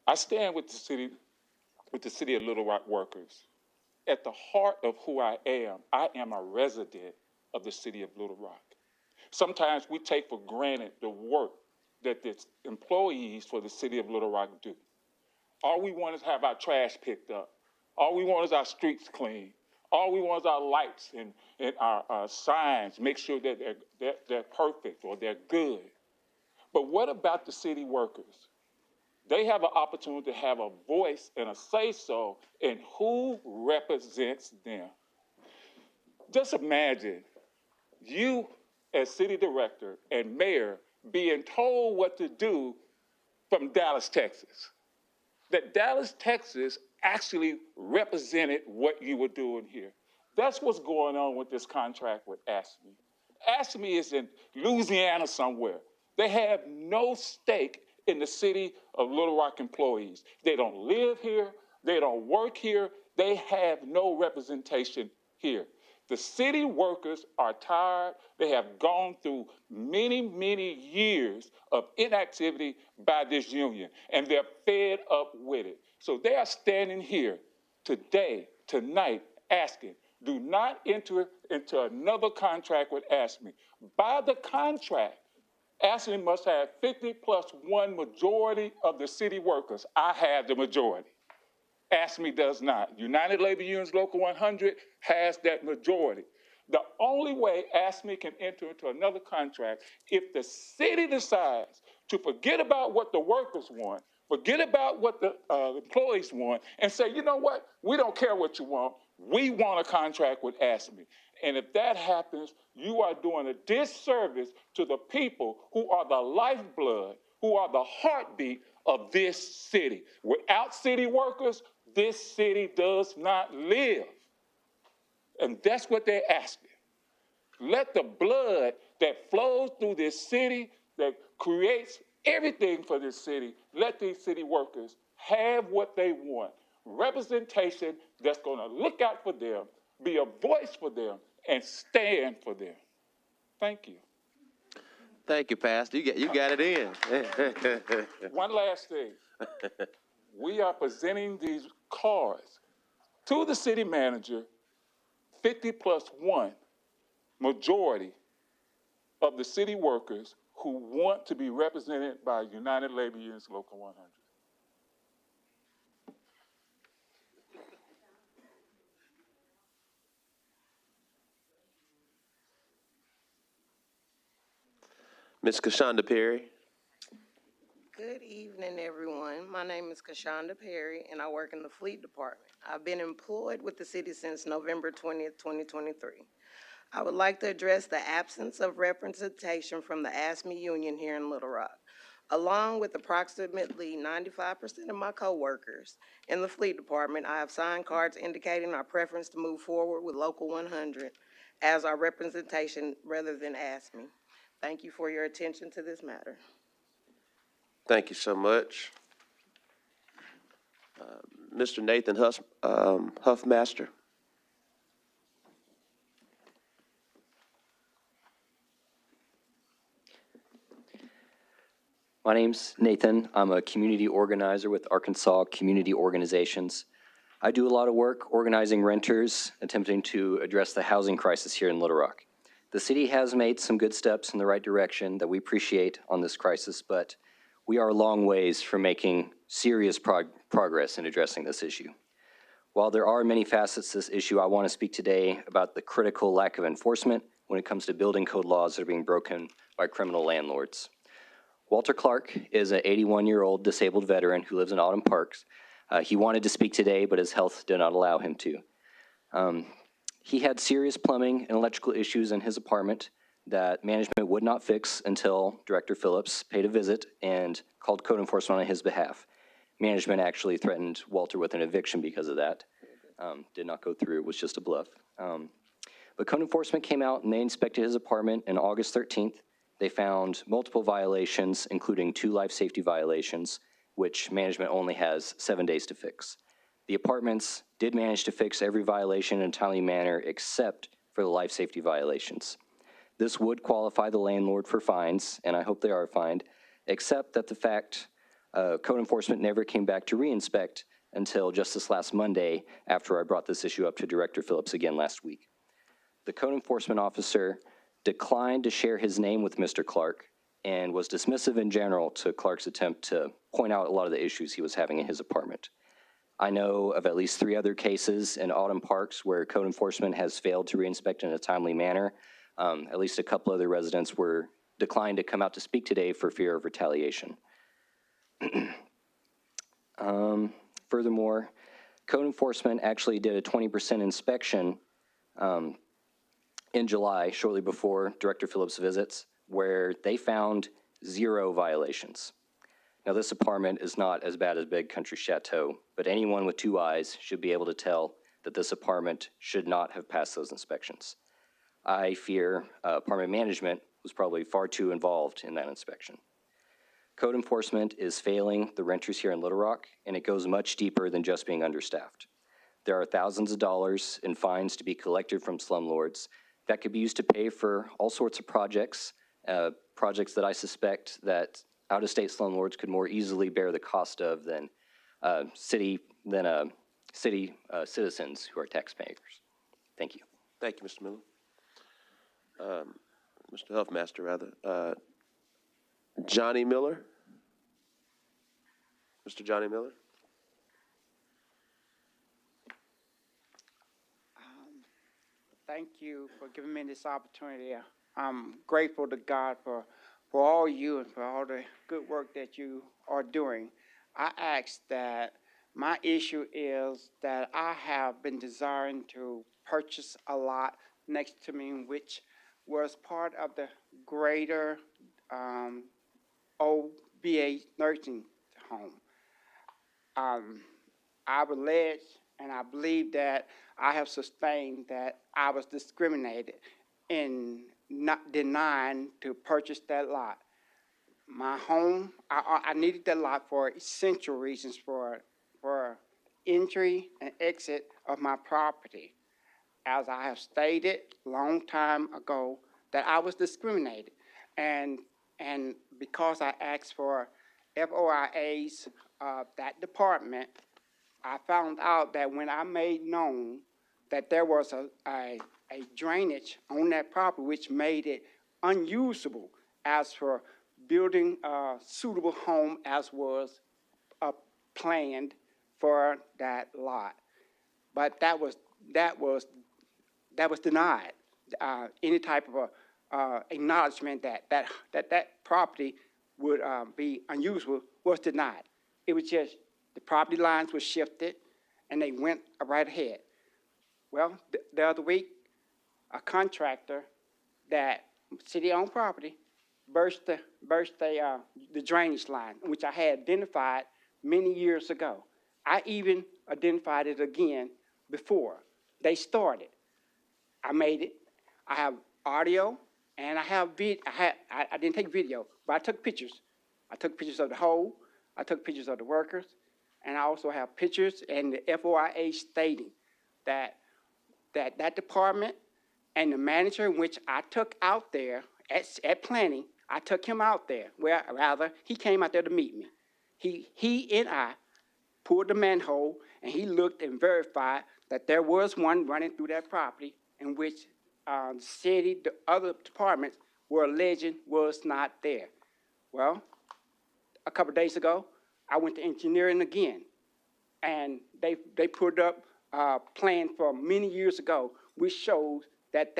I stand with the city of Little Rock workers. at the heart of who I am a resident of the city of Little Rock. Sometimes we take for granted the work that the employees for the city of Little Rock do. All we want is to have our trash picked up. All we want is our streets clean. All we want is our lights and our signs, make sure that they're perfect or they're good. But what about the city workers? They have an opportunity to have a voice and a say-so in who represents them. Just imagine you as city director and mayor being told what to do from Dallas, Texas. That Dallas, Texas actually represented what you were doing here. That's what's going on with this contract with ASME. ASME is in Louisiana somewhere. They have no stake in the city of Little Rock employees. They don't live here. They don't work here. They have no representation here. The city workers are tired. They have gone through many, many years of inactivity by this union, and they're fed up with it. So they are standing here today, tonight, asking, do not enter into another contract with ASME. By the contract, ASME must have 50+1 majority of the city workers. I have the majority. ASME does not. United Labor Unions Local 100 has that majority. The only way ASME can enter into another contract if the city decides to forget about what the workers want, forget about what the employees want, and say, you know what, we don't care what you want. We want a contract with ASME. And if that happens, you are doing a disservice to the people who are the lifeblood, who are the heartbeat of this city. Without city workers, this city does not live. And that's what they're asking. Let the blood that flows through this city, that creates everything for this city, let these city workers have what they want. Representation that's going to look out for them, be a voice for them, and stand for them. Thank you. Thank you, Pastor. You got it in. One last thing. We are presenting these cards to the city manager, 50+1 majority of the city workers who want to be represented by United Labor Unions Local 100. Ms. Kashonda Perry. Good evening, everyone. My name is Kashonda Perry, and I work in the Fleet Department. I've been employed with the city since November 20th, 2023. I would like to address the absence of representation from the ASME union here in Little Rock. Along with approximately 95% of my coworkers in the Fleet Department, I have signed cards indicating our preference to move forward with Local 100 as our representation rather than ASME. Thank you for your attention to this matter. Thank you so much. Mr. Nathan Huffmaster. My name's Nathan. I'm a community organizer with Arkansas Community Organizations. I do a lot of work organizing renters, attempting to address the housing crisis here in Little Rock. The city has made some good steps in the right direction that we appreciate on this crisis, but we are a long ways from making serious progress in addressing this issue. While there are many facets to this issue, I want to speak today about the critical lack of enforcement when it comes to building code laws that are being broken by criminal landlords. Walter Clark is an 81-year-old disabled veteran who lives in Autumn Parks. He wanted to speak today, but his health did not allow him to. He had serious plumbing and electrical issues in his apartment that management would not fix until Director Phillips paid a visit and called code enforcement on his behalf. Management actually threatened Walter with an eviction because of that. Did not go through, it was just a bluff. But code enforcement came out and they inspected his apartment on August 13th. They found multiple violations, including 2 life safety violations, which management only has 7 days to fix. The apartments did manage to fix every violation in a timely manner except for the life safety violations. This would qualify the landlord for fines, and I hope they are fined, except that the fact code enforcement never came back to re-inspect until just this last Monday after I brought this issue up to Director Phillips again last week. The code enforcement officer declined to share his name with Mr. Clark and was dismissive in general to Clark's attempt to point out a lot of the issues he was having in his apartment. I know of at least 3 other cases in Autumn Parks where code enforcement has failed to reinspect in a timely manner. At least a couple other residents were declined to come out to speak today for fear of retaliation. Furthermore, code enforcement actually did a 20% inspection in July, shortly before Director Phillips' visits, where they found 0 violations. Now, this apartment is not as bad as Big Country Chateau, but anyone with 2 eyes should be able to tell that this apartment should not have passed those inspections. I fear apartment management was probably far too involved in that inspection. Code enforcement is failing the renters here in Little Rock, and it goes much deeper than just being understaffed. There are thousands of dollars in fines to be collected from slumlords that could be used to pay for all sorts of projects, projects that I suspect that out-of-state slumlords could more easily bear the cost of than city citizens who are taxpayers. Thank you. Thank you, Mr. Miller. Mr. Huffmaster, rather. Johnny Miller? Mr. Johnny Miller? Thank you for giving me this opportunity. I'm grateful to God for all you and for all the good work that you are doing. I ask that my issue is that I have been desiring to purchase a lot next to me, which was part of the greater OBA nursing home. I allege and I believe that I have sustained that I was discriminated in not denying to purchase that lot. My home, I needed that lot for essential reasons for entry and exit of my property. As I have stated a long time ago, that I was discriminated. And because I asked for FOIAs of that department, I found out that when I made known that there was a drainage on that property which made it unusable as for building a suitable home as was planned for that lot. But that was denied. Any type of acknowledgement that property would be unusable was denied. It was just the property lines were shifted and they went right ahead. Well, the other week, a contractor that city-owned property burst the drainage line, which I had identified many years ago. I even identified it again before they started. I made it. I have audio and I have video. I didn't take video, but I took pictures. I took pictures of the hole. I took pictures of the workers. And I also have pictures and the FOIA stating that department and the manager in which I took out there at planning, I took him out there. Well, rather, he came out there to meet me. He and I pulled the manhole, and he looked and verified that there was one running through that property in which the city, the other departments were alleging was not there. Well, a couple of days ago, I went to engineering again, and they put up a plan from many years ago, which shows that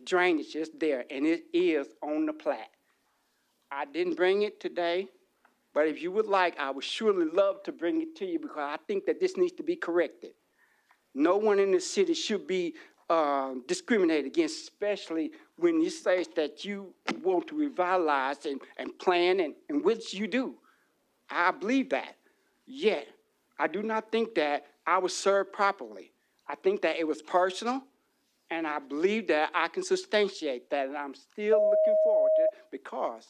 drainage is there, and it is on the plat. I didn't bring it today, but if you would like, I would surely love to bring it to you because I think that this needs to be corrected. No one in the city should be discriminated against, especially when you say that you want to revitalize and plan, and which you do. I believe that. Yet, I do not think that I was served properly. I think that it was personal, and I believe that I can substantiate that, and I'm still looking forward to it because.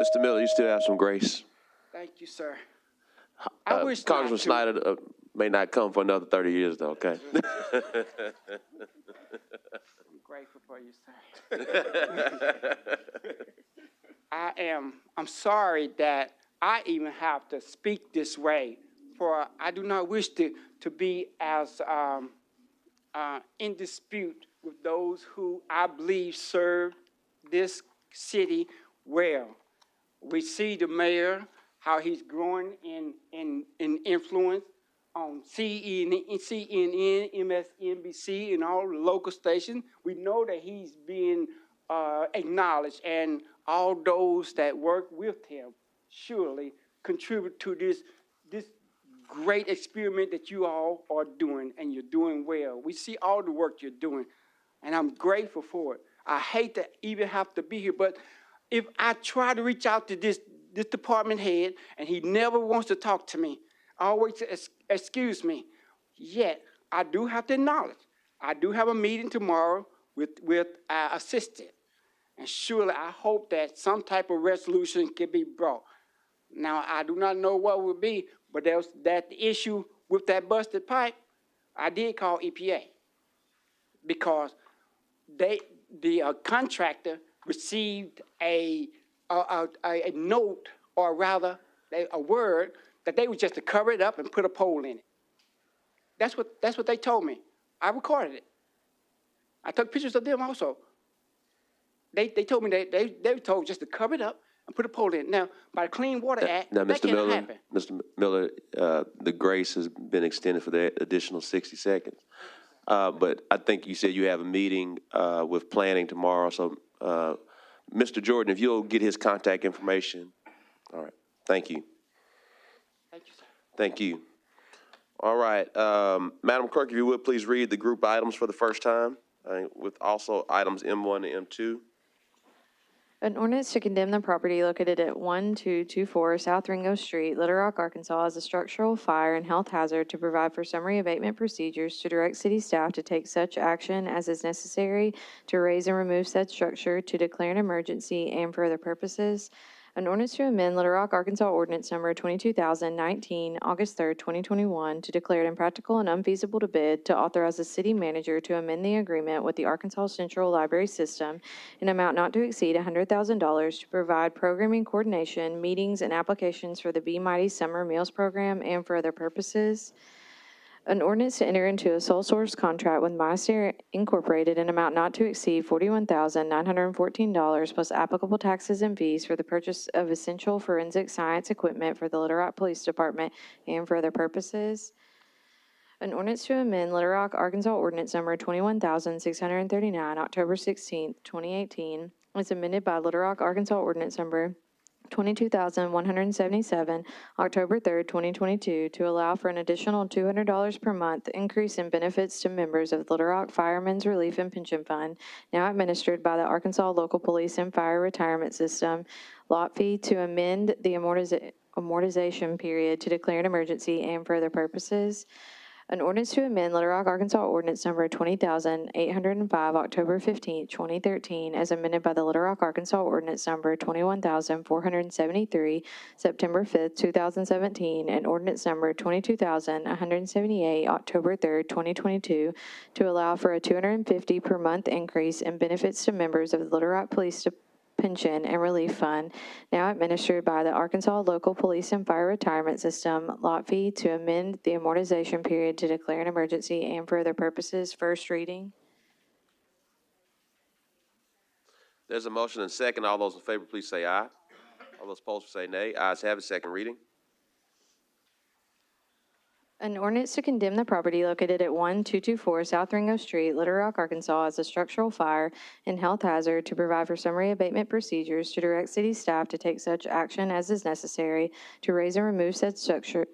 Mr. Miller, you still have some grace. Thank you, sir. I wish Congressman Snyder may not come for another 30 years, though, okay? I'm grateful for you, sir. I'm sorry that I even have to speak this way, for I do not wish to be as in dispute with those who I believe serve this city well. We see the mayor, how he's growing in influence on CNN, MSNBC, and all the local stations. We know that he's being acknowledged, and all those that work with him surely contribute to this great experiment that you all are doing, and you're doing well. We see all the work you're doing, and I'm grateful for it. I hate to even have to be here, but if I try to reach out to this department head and he never wants to talk to me, always excuse me. Yet, I do have to acknowledge, I do have a meeting tomorrow with our assistant. And surely I hope that some type of resolution can be brought. Now, I do not know what it would be, but there was that issue with that busted pipe. I did call EPA because the contractor received a note, or rather a word, that they were just to cover it up and put a pole in it. That's what they told me. I recorded it. I took pictures of them also. They told me they were told just to cover it up and put a pole in it. Now, by the Clean Water Act, Now, that Mr. cannot Miller, happen. Mr. Miller, the grace has been extended for the additional 60 seconds. But I think you said you have a meeting with planning tomorrow. So, Mr. Jordan, if you'll get his contact information. All right. Thank you. Thank you, sir. Thank you. All right. Madam Clerk, if you would please read the group items for the first time, with also items M1 and M2. An ordinance to condemn the property located at 1224 South Ringo Street, Little Rock, Arkansas, as a structural fire and health hazard, to provide for summary abatement procedures, to direct city staff to take such action as is necessary to raise and remove said structure, to declare an emergency, and for other purposes. An ordinance to amend Little Rock, Arkansas ordinance number 22,019, August 3rd, 2021, to declare it impractical and unfeasible to bid, to authorize the city manager to amend the agreement with the Arkansas Central Library System in amount not to exceed $100,000, to provide programming coordination, meetings, and applications for the Be Mighty Summer Meals Program, and for other purposes. An ordinance to enter into a sole source contract with Monastery Incorporated in amount not to exceed $41,914 plus applicable taxes and fees for the purchase of essential forensic science equipment for the Little Rock Police Department and for other purposes. An ordinance to amend Little Rock, Arkansas ordinance number 21,639, October 16th, 2018, as amended by Little Rock, Arkansas ordinance number 22,177, October 3rd, 2022, to allow for an additional $200 per month increase in benefits to members of the Little Rock Firemen's Relief and Pension Fund, now administered by the Arkansas Local Police and Fire Retirement System, lot fee to amend the amortization period, to declare an emergency, and for other purposes. An ordinance to amend Little Rock, Arkansas ordinance number 20,805, October 15, 2013, as amended by the Little Rock, Arkansas ordinance number 21,473, September 5, 2017, and ordinance number 22,178, October 3, 2022, to allow for a $250 per month increase in benefits to members of the Little Rock Police Pension and Relief Fund, now administered by the Arkansas Local Police and Fire Retirement System, lot fee to amend the amortization period, to declare an emergency, and for other purposes. First reading. There's a motion and second. All those in favor, please say aye. All those opposed, say nay. Ayes have it. Second reading. An ordinance to condemn the property located at 1224 South Ringo Street, Little Rock, Arkansas, as a structural fire and health hazard, to provide for summary abatement procedures, to direct city staff to take such action as is necessary to raise and remove said structure,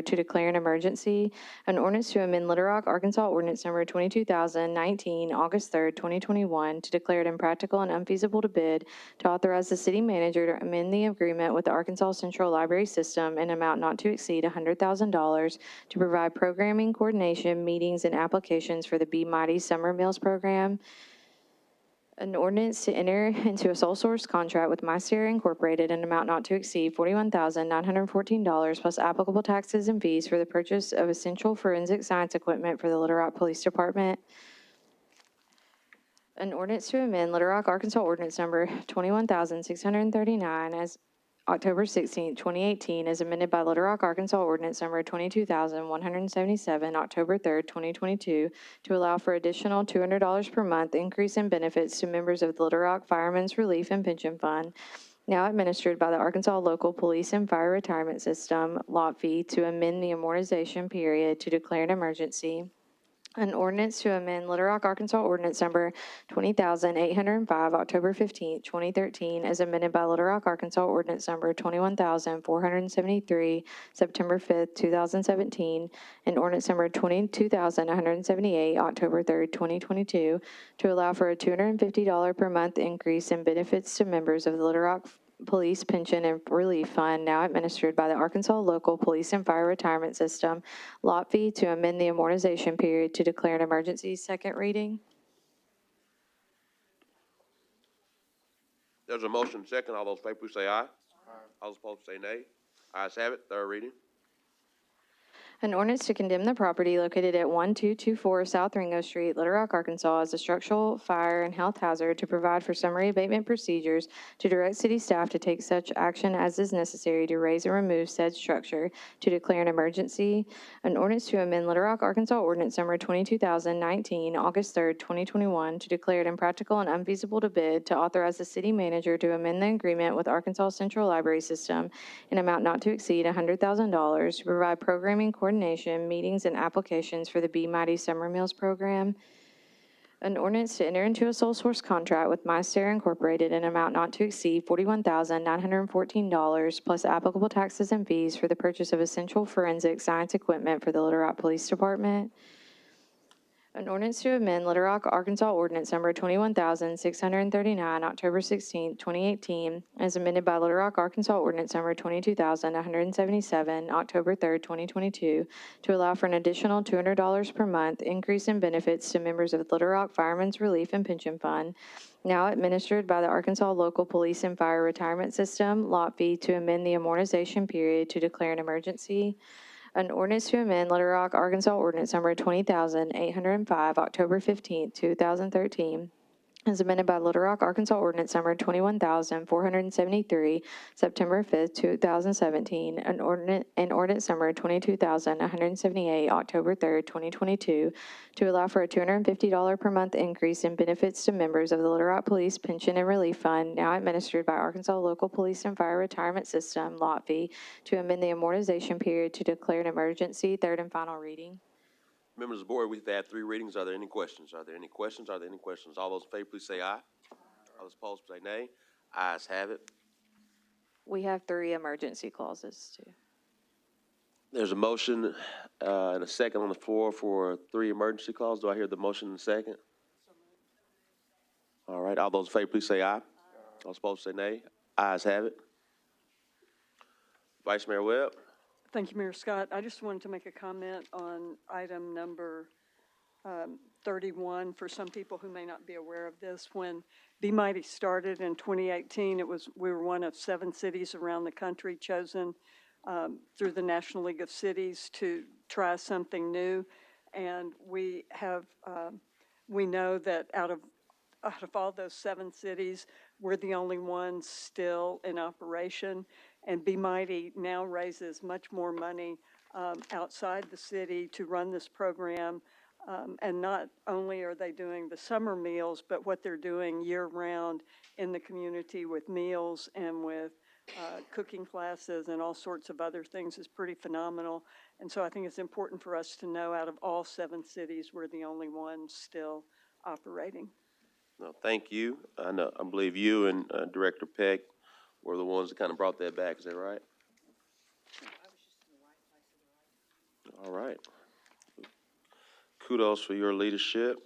to declare an emergency. An ordinance to amend Little Rock, Arkansas ordinance number 22,019, August 3rd, 2021, to declare it impractical and unfeasible to bid, to authorize the city manager to amend the agreement with the Arkansas Central Library System in amount not to exceed $100,000, to provide programming, coordination, meetings, and applications for the Be Mighty Summer Meals Program. An ordinance to enter into a sole source contract with Monastery Incorporated in an amount not to exceed $41,914 plus applicable taxes and fees for the purchase of essential forensic science equipment for the Little Rock Police Department. An ordinance to amend Little Rock, Arkansas ordinance number 21,639, as October 16, 2018, as amended by Little Rock, Arkansas Ordinance Number 22,177, October 3, 2022, to allow for additional $200 per month increase in benefits to members of the Little Rock Firemen's Relief and Pension Fund, now administered by the Arkansas Local Police and Fire Retirement System, lot fee, to amend the amortization period to declare an emergency. An ordinance to amend Little Rock, Arkansas Ordinance Number 20,805, October 15, 2013, as amended by Little Rock, Arkansas Ordinance Number 21,473, September 5, 2017, and Ordinance Number 22,178, October 3, 2022, to allow for a $250 per month increase in benefits to members of the Little Rock Police Pension and Relief Fund, now administered by the Arkansas Local Police and Fire Retirement System, lot fee, to amend the amortization period to declare an emergency. Second reading. There's a motion second. All those in favor, please say aye. Aye. All those opposed, say nay. Ayes have it. Third reading. An ordinance to condemn the property located at 1224 South Ringo Street, Little Rock, Arkansas, as a structural, fire, and health hazard, to provide for summary abatement procedures, to direct city staff to take such action as is necessary to raise and remove said structure, to declare an emergency. An ordinance to amend Little Rock, Arkansas Ordinance Number 22,019, August 3, 2021, to declare it impractical and unfeasible to bid, to authorize the city manager to amend the agreement with Arkansas Central Library System in amount not to exceed $100,000, to provide programming coordination, meetings, and applications for the Be Mighty Summer Meals Program. An ordinance to enter into a sole source contract with MyStare Incorporated in an amount not to exceed $41,914 plus applicable taxes and fees for the purchase of essential forensic science equipment for the Little Rock Police Department. An ordinance to amend Little Rock, Arkansas Ordinance Number 21,639, October 16, 2018, as amended by Little Rock, Arkansas Ordinance Number 22,177, October 3, 2022, to allow for an additional $200 per month increase in benefits to members of the Little Rock Firemen's Relief and Pension Fund, now administered by the Arkansas Local Police and Fire Retirement System, lot fee, to amend the amortization period to declare an emergency. An ordinance to amend Little Rock, Arkansas Ordinance Number 20,805, October 15, 2013, as amended by Little Rock, Arkansas Ordinance Number 21,473, September 5, 2017, and Ordinance Number 22,178, October 3, 2022, to allow for a $250 per month increase in benefits to members of the Little Rock Police Pension and Relief Fund, now administered by Arkansas Local Police and Fire Retirement System, lot fee, to amend the amortization period to declare an emergency. Third and final reading. Members of the board, we've had three readings. Are there any questions? Are there any questions? Are there any questions? All those in favor, please say aye. All those opposed, say nay. Ayes have it. We have 3 emergency clauses, too. There's a motion and a second on the floor for 3 emergency clauses. Do I hear the motion in a second? All right. All those in favor, please say aye. All those opposed, say nay. Ayes have it. Vice Mayor Webb. Thank you, Mayor Scott. I just wanted to make a comment on item number 31 for some people who may not be aware of this. When Be Mighty started in 2018, we were one of 7 cities around the country chosen through the National League of Cities to try something new. And we know that out of all those 7 cities, we're the only ones still in operation. And Be Mighty now raises much more money outside the city to run this program. And not only are they doing the summer meals, but what they're doing year-round in the community with meals and with cooking classes and all sorts of other things is pretty phenomenal. And so I think it's important for us to know out of all 7 cities, we're the only ones still operating. No, thank you. I believe you and Director Peck were the ones that kind of brought that back. Is that right? All right. Kudos for your leadership.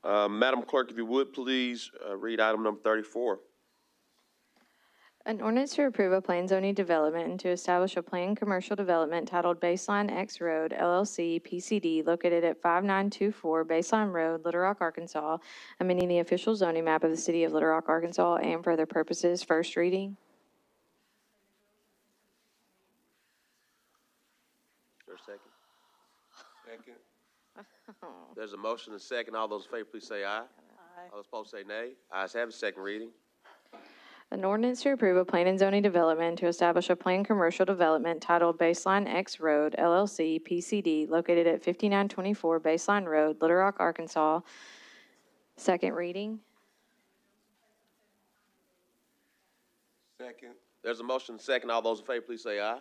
Madam Clerk, if you would, please read item number 34. An ordinance to approve a plan zoning development and to establish a planned commercial development titled Baseline X Road, LLC, PCD, located at 5924 Baseline Road, Little Rock, Arkansas, amending the official zoning map of the city of Little Rock, Arkansas, and for other purposes. First reading. Is there a second? Second. There's a motion and a second. All those in favor, please say aye. Aye. All those opposed, say nay. Ayes have it. Second reading. An ordinance to approve a plan and zoning development to establish a planned commercial development titled Baseline X Road LLC PCD located at 5924 Baseline Road, Little Rock, Arkansas. Second reading. Second. There's a motion second. All those in favor, please say aye. Aye.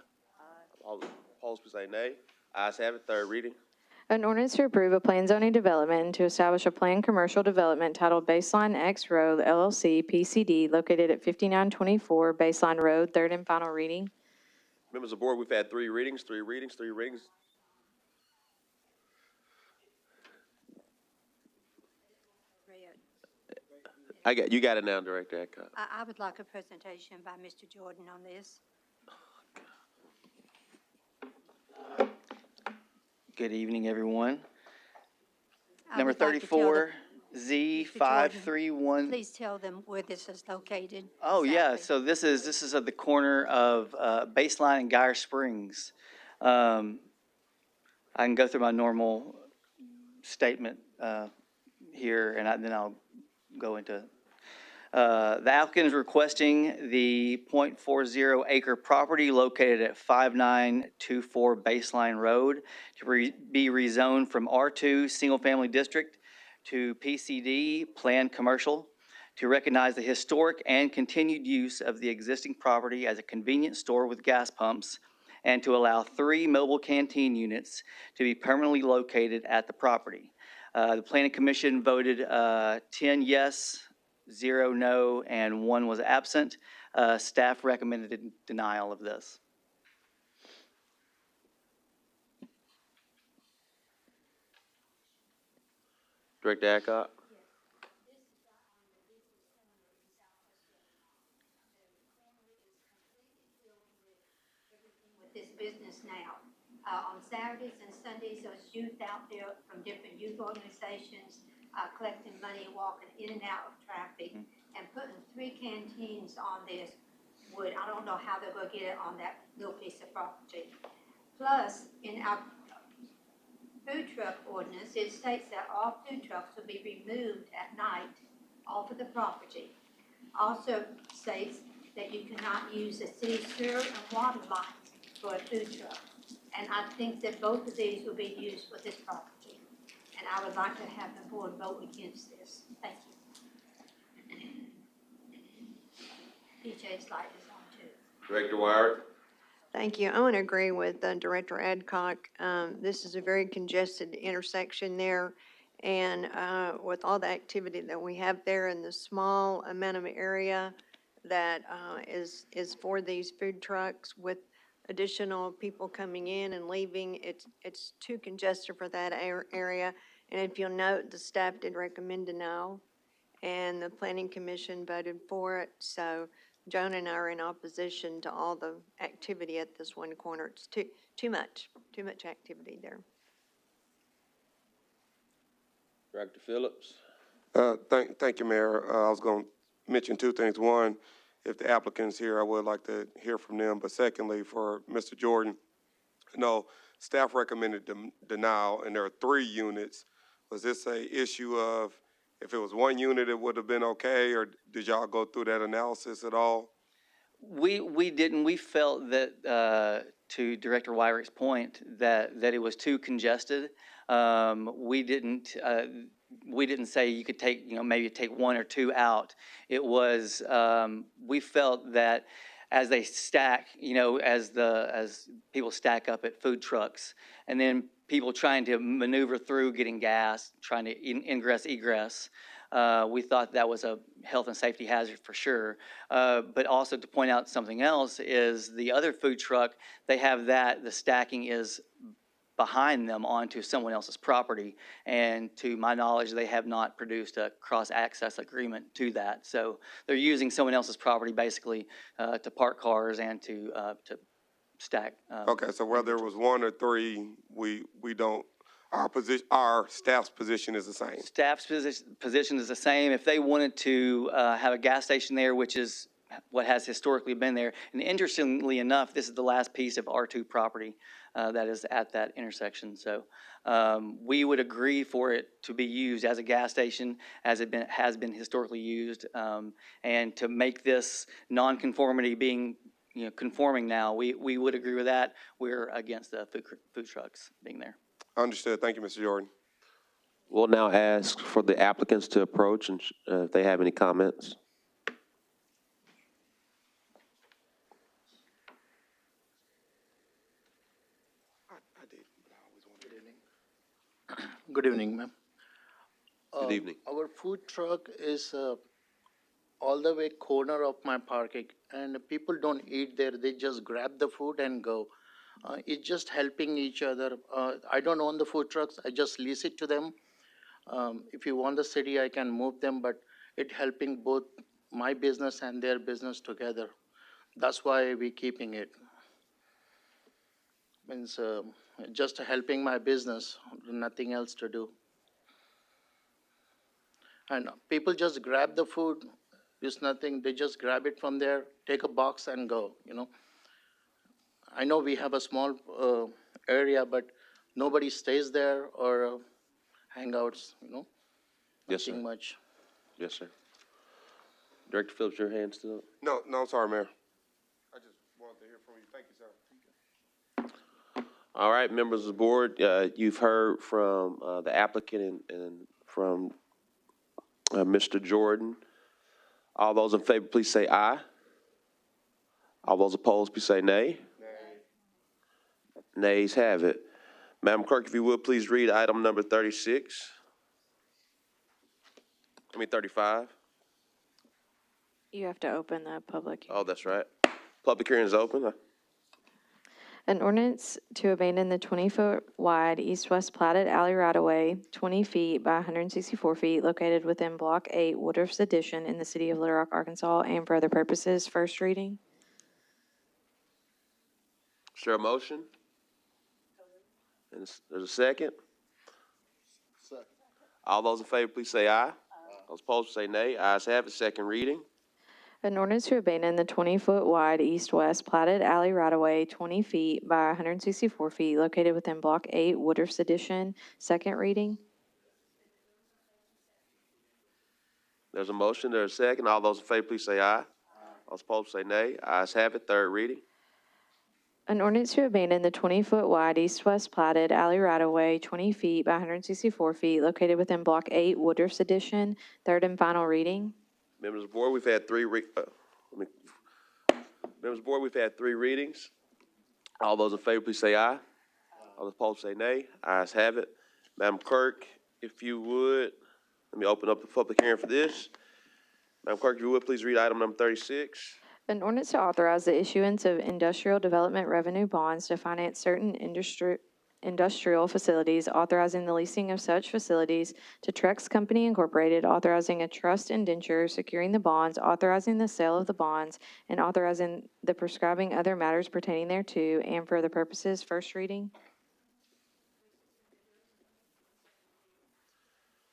All opposed, please say nay. Ayes have it. Third reading. An ordinance to approve a planned zoning development and to establish a planned commercial development titled Baseline X Road LLC PCD located at 5924 Baseline Road. Third and final reading. Members of the board, we've had three readings. You got it now, Director Adcock. I would like a presentation by Mr. Jordan on this. Good evening, everyone. I Number would like to tell 34, Mr. Z531. Please tell them where this is located. Oh, yeah, so this is at the corner of Baseline and Geyer Springs. I can go through my normal statement here, and then I'll go into. The applicant is requesting the .40 acre property located at 5924 Baseline Road to be rezoned from R2 Single Family District to PCD Planned Commercial, to recognize the historic and continued use of the existing property as a convenience store with gas pumps, and to allow 3 mobile canteen units to be permanently located at the property. The Planning Commission voted 10 yes, 0 no, and 1 was absent. Staff recommended denial of this. Director Adcock. With this business now. On Saturdays and Sundays, there's youth out there from different youth organizations collecting money, walking in and out of traffic, and putting 3 canteens on this would, I don't know how they're going to get it on that little piece of property. Plus, in our food truck ordinance, it states that all food trucks will be removed at night off of the property. Also states that you cannot use the city sewer and water lines for a food truck. And I think that both of these will be used for this property. And I would like to have the board vote against this. Thank you. PJ's light is on too. Director Wire. Thank you. I want to agree with Director Adcock. This is a very congested intersection there. And with all the activity that we have there and the small amount of area that is for these food trucks with additional people coming in and leaving, it's too congested for that area. And if you'll note, the staff did recommend a no, and the Planning Commission voted for it. So Joan and I are in opposition to all the activity at this one corner. It's too much activity there. Director Phillips. Thank you, Mayor. I was going to mention 2 things. One, if the applicant's here, I would like to hear from them. But secondly, for Mr. Jordan, no, staff recommended denial, and there are 3 units. Was this a issue of if it was 1 unit, it would have been okay, or did y'all go through that analysis at all? We didn't. We felt that, to Director Wyrick's point, that it was too congested. We didn't say you could take, maybe take 1 or 2 out. It was, we felt that as they stack, as people stack up at food trucks, and then people trying to maneuver through getting gas, trying to ingress, egress, we thought that was a health and safety hazard for sure. But also to point out something else is the other food truck, they have the stacking is behind them onto someone else's property. And to my knowledge, they have not produced a cross-access agreement to that. So they're using someone else's property basically to park cars and to stack. Okay, so whether it was 1 or 3, we don't, our staff's position is the same. Staff's position is the same. If they wanted to have a gas station there, which is what has historically been there, and interestingly enough, this is the last piece of R2 property. that is at that intersection. So we would agree for it to be used as a gas station as it has been historically used. And to make this nonconformity being conforming now, we would agree with that. We're against the food trucks being there. Understood. Thank you, Mr. Jordan. We'll now ask for the applicants to approach and if they have any comments. Good evening, ma'am. Good evening. Our food truck is all the way corner of my parking, and people don't eat there. They just grab the food and go. It's just helping each other. I don't own the food trucks. I just lease it to them. If you want the city, I can move them, but it helping both my business and their business together. That's why we keeping it. Means just helping my business, nothing else to do. And people just grab the food, there's nothing, they just grab it from there, take a box and go, I know we have a small area, but nobody stays there or hangouts, Yes, sir. Nothing much. Yes, sir. Director Phillips, your hand still up? No, sorry, Mayor. I just wanted to hear from you. Thank you, sir. All right, members of the board, you've heard from the applicant and from Mr. Jordan. All those in favor, please say aye. All those opposed, please say nay. Nays have it. Madam Clerk, if you would, please read item number 35. You have to open the public hearing. Oh, that's right. Public hearing is open. An ordinance to abandon the 20-foot wide east-west platted alley right-of-way, 20 feet by 164 feet, located within Block 8, Woodruff's Addition in the city of Little Rock, Arkansas, and for other purposes. First reading. Is there a motion? And there's a second? Second. All those in favor, please say aye. Those opposed, say nay. Ayes have it. Second reading. An ordinance to abandon the 20-foot wide east-west platted alley right-of-way, 20 feet by 164 feet, located within Block 8, Woodruff's Addition. Second reading. There's a motion. There's a second. All those in favor, please say aye. Those opposed, say nay. Ayes have it. Third reading. An ordinance to abandon the 20-foot wide east-west platted alley right-of-way, 20 feet by 164 feet, located within Block 8, Woodruff's Addition. Third and final reading. Members of the board, we've had three readings. All those in favor, please say aye. All those opposed, say nay. Ayes have it. Madam Clerk, if you would, let me open up the public hearing for this. Madam Clerk, if you would, please read item number 36. An ordinance to authorize the issuance of industrial development revenue bonds to finance certain industrial facilities, authorizing the leasing of such facilities to Trex Company Incorporated, authorizing a trust indenture securing the bonds, authorizing the sale of the bonds, and authorizing the prescribing other matters pertaining thereto, and for other purposes. First reading.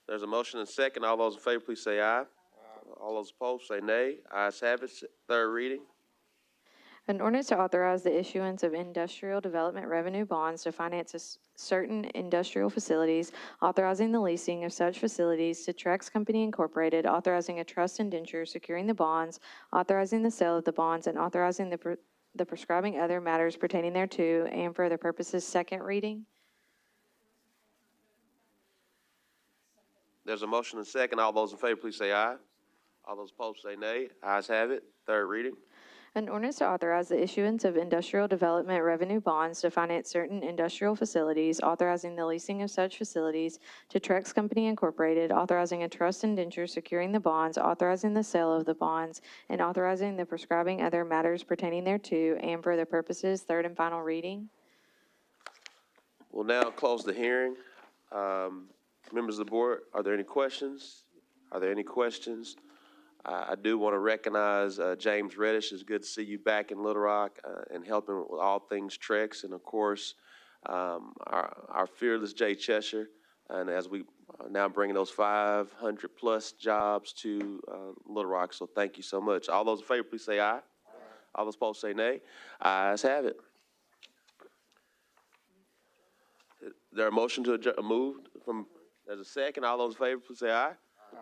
There's a motion and second. All those in favor, please say aye. All those opposed, say nay. Ayes have it. Third reading. An ordinance to authorize the issuance of industrial development revenue bonds to finance certain industrial facilities, authorizing the leasing of such facilities to Trex Company Incorporated, authorizing a trust indenture securing the bonds, authorizing the sale of the bonds, and authorizing the prescribing other matters pertaining thereto, and for other purposes. Second reading. There's a motion and second. All those in favor, please say aye. All those opposed, say nay. Ayes have it. Third reading. An ordinance to authorize the issuance of industrial development revenue bonds to finance certain industrial facilities, authorizing the leasing of such facilities to Trex Company Incorporated, authorizing a trust indenture securing the bonds, authorizing the sale of the bonds, and authorizing the prescribing other matters pertaining thereto, and for other purposes. Third and final reading. We'll now close the hearing. Members of the board, are there any questions? Are there any questions? I do want to recognize James Reddish. It's good to see you back in Little Rock and helping with all things Trex. And, of course, our fearless Jay Cheshire. And as we are now bringing those 500-plus jobs to Little Rock. So thank you so much. All those in favor, please say aye. All those opposed, say nay. Ayes have it. there a motion to adjourn, moved from, there's a second, all those in favor, please say aye.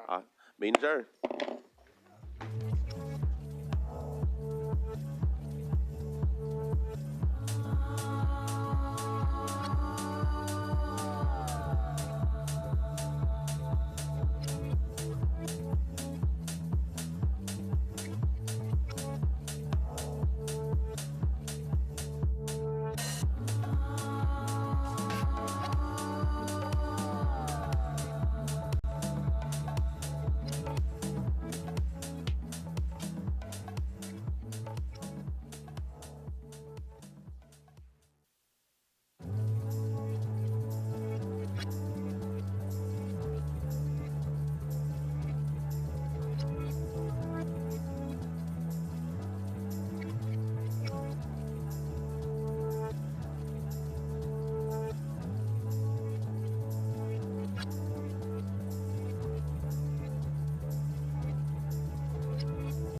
Aye. Meeting adjourned.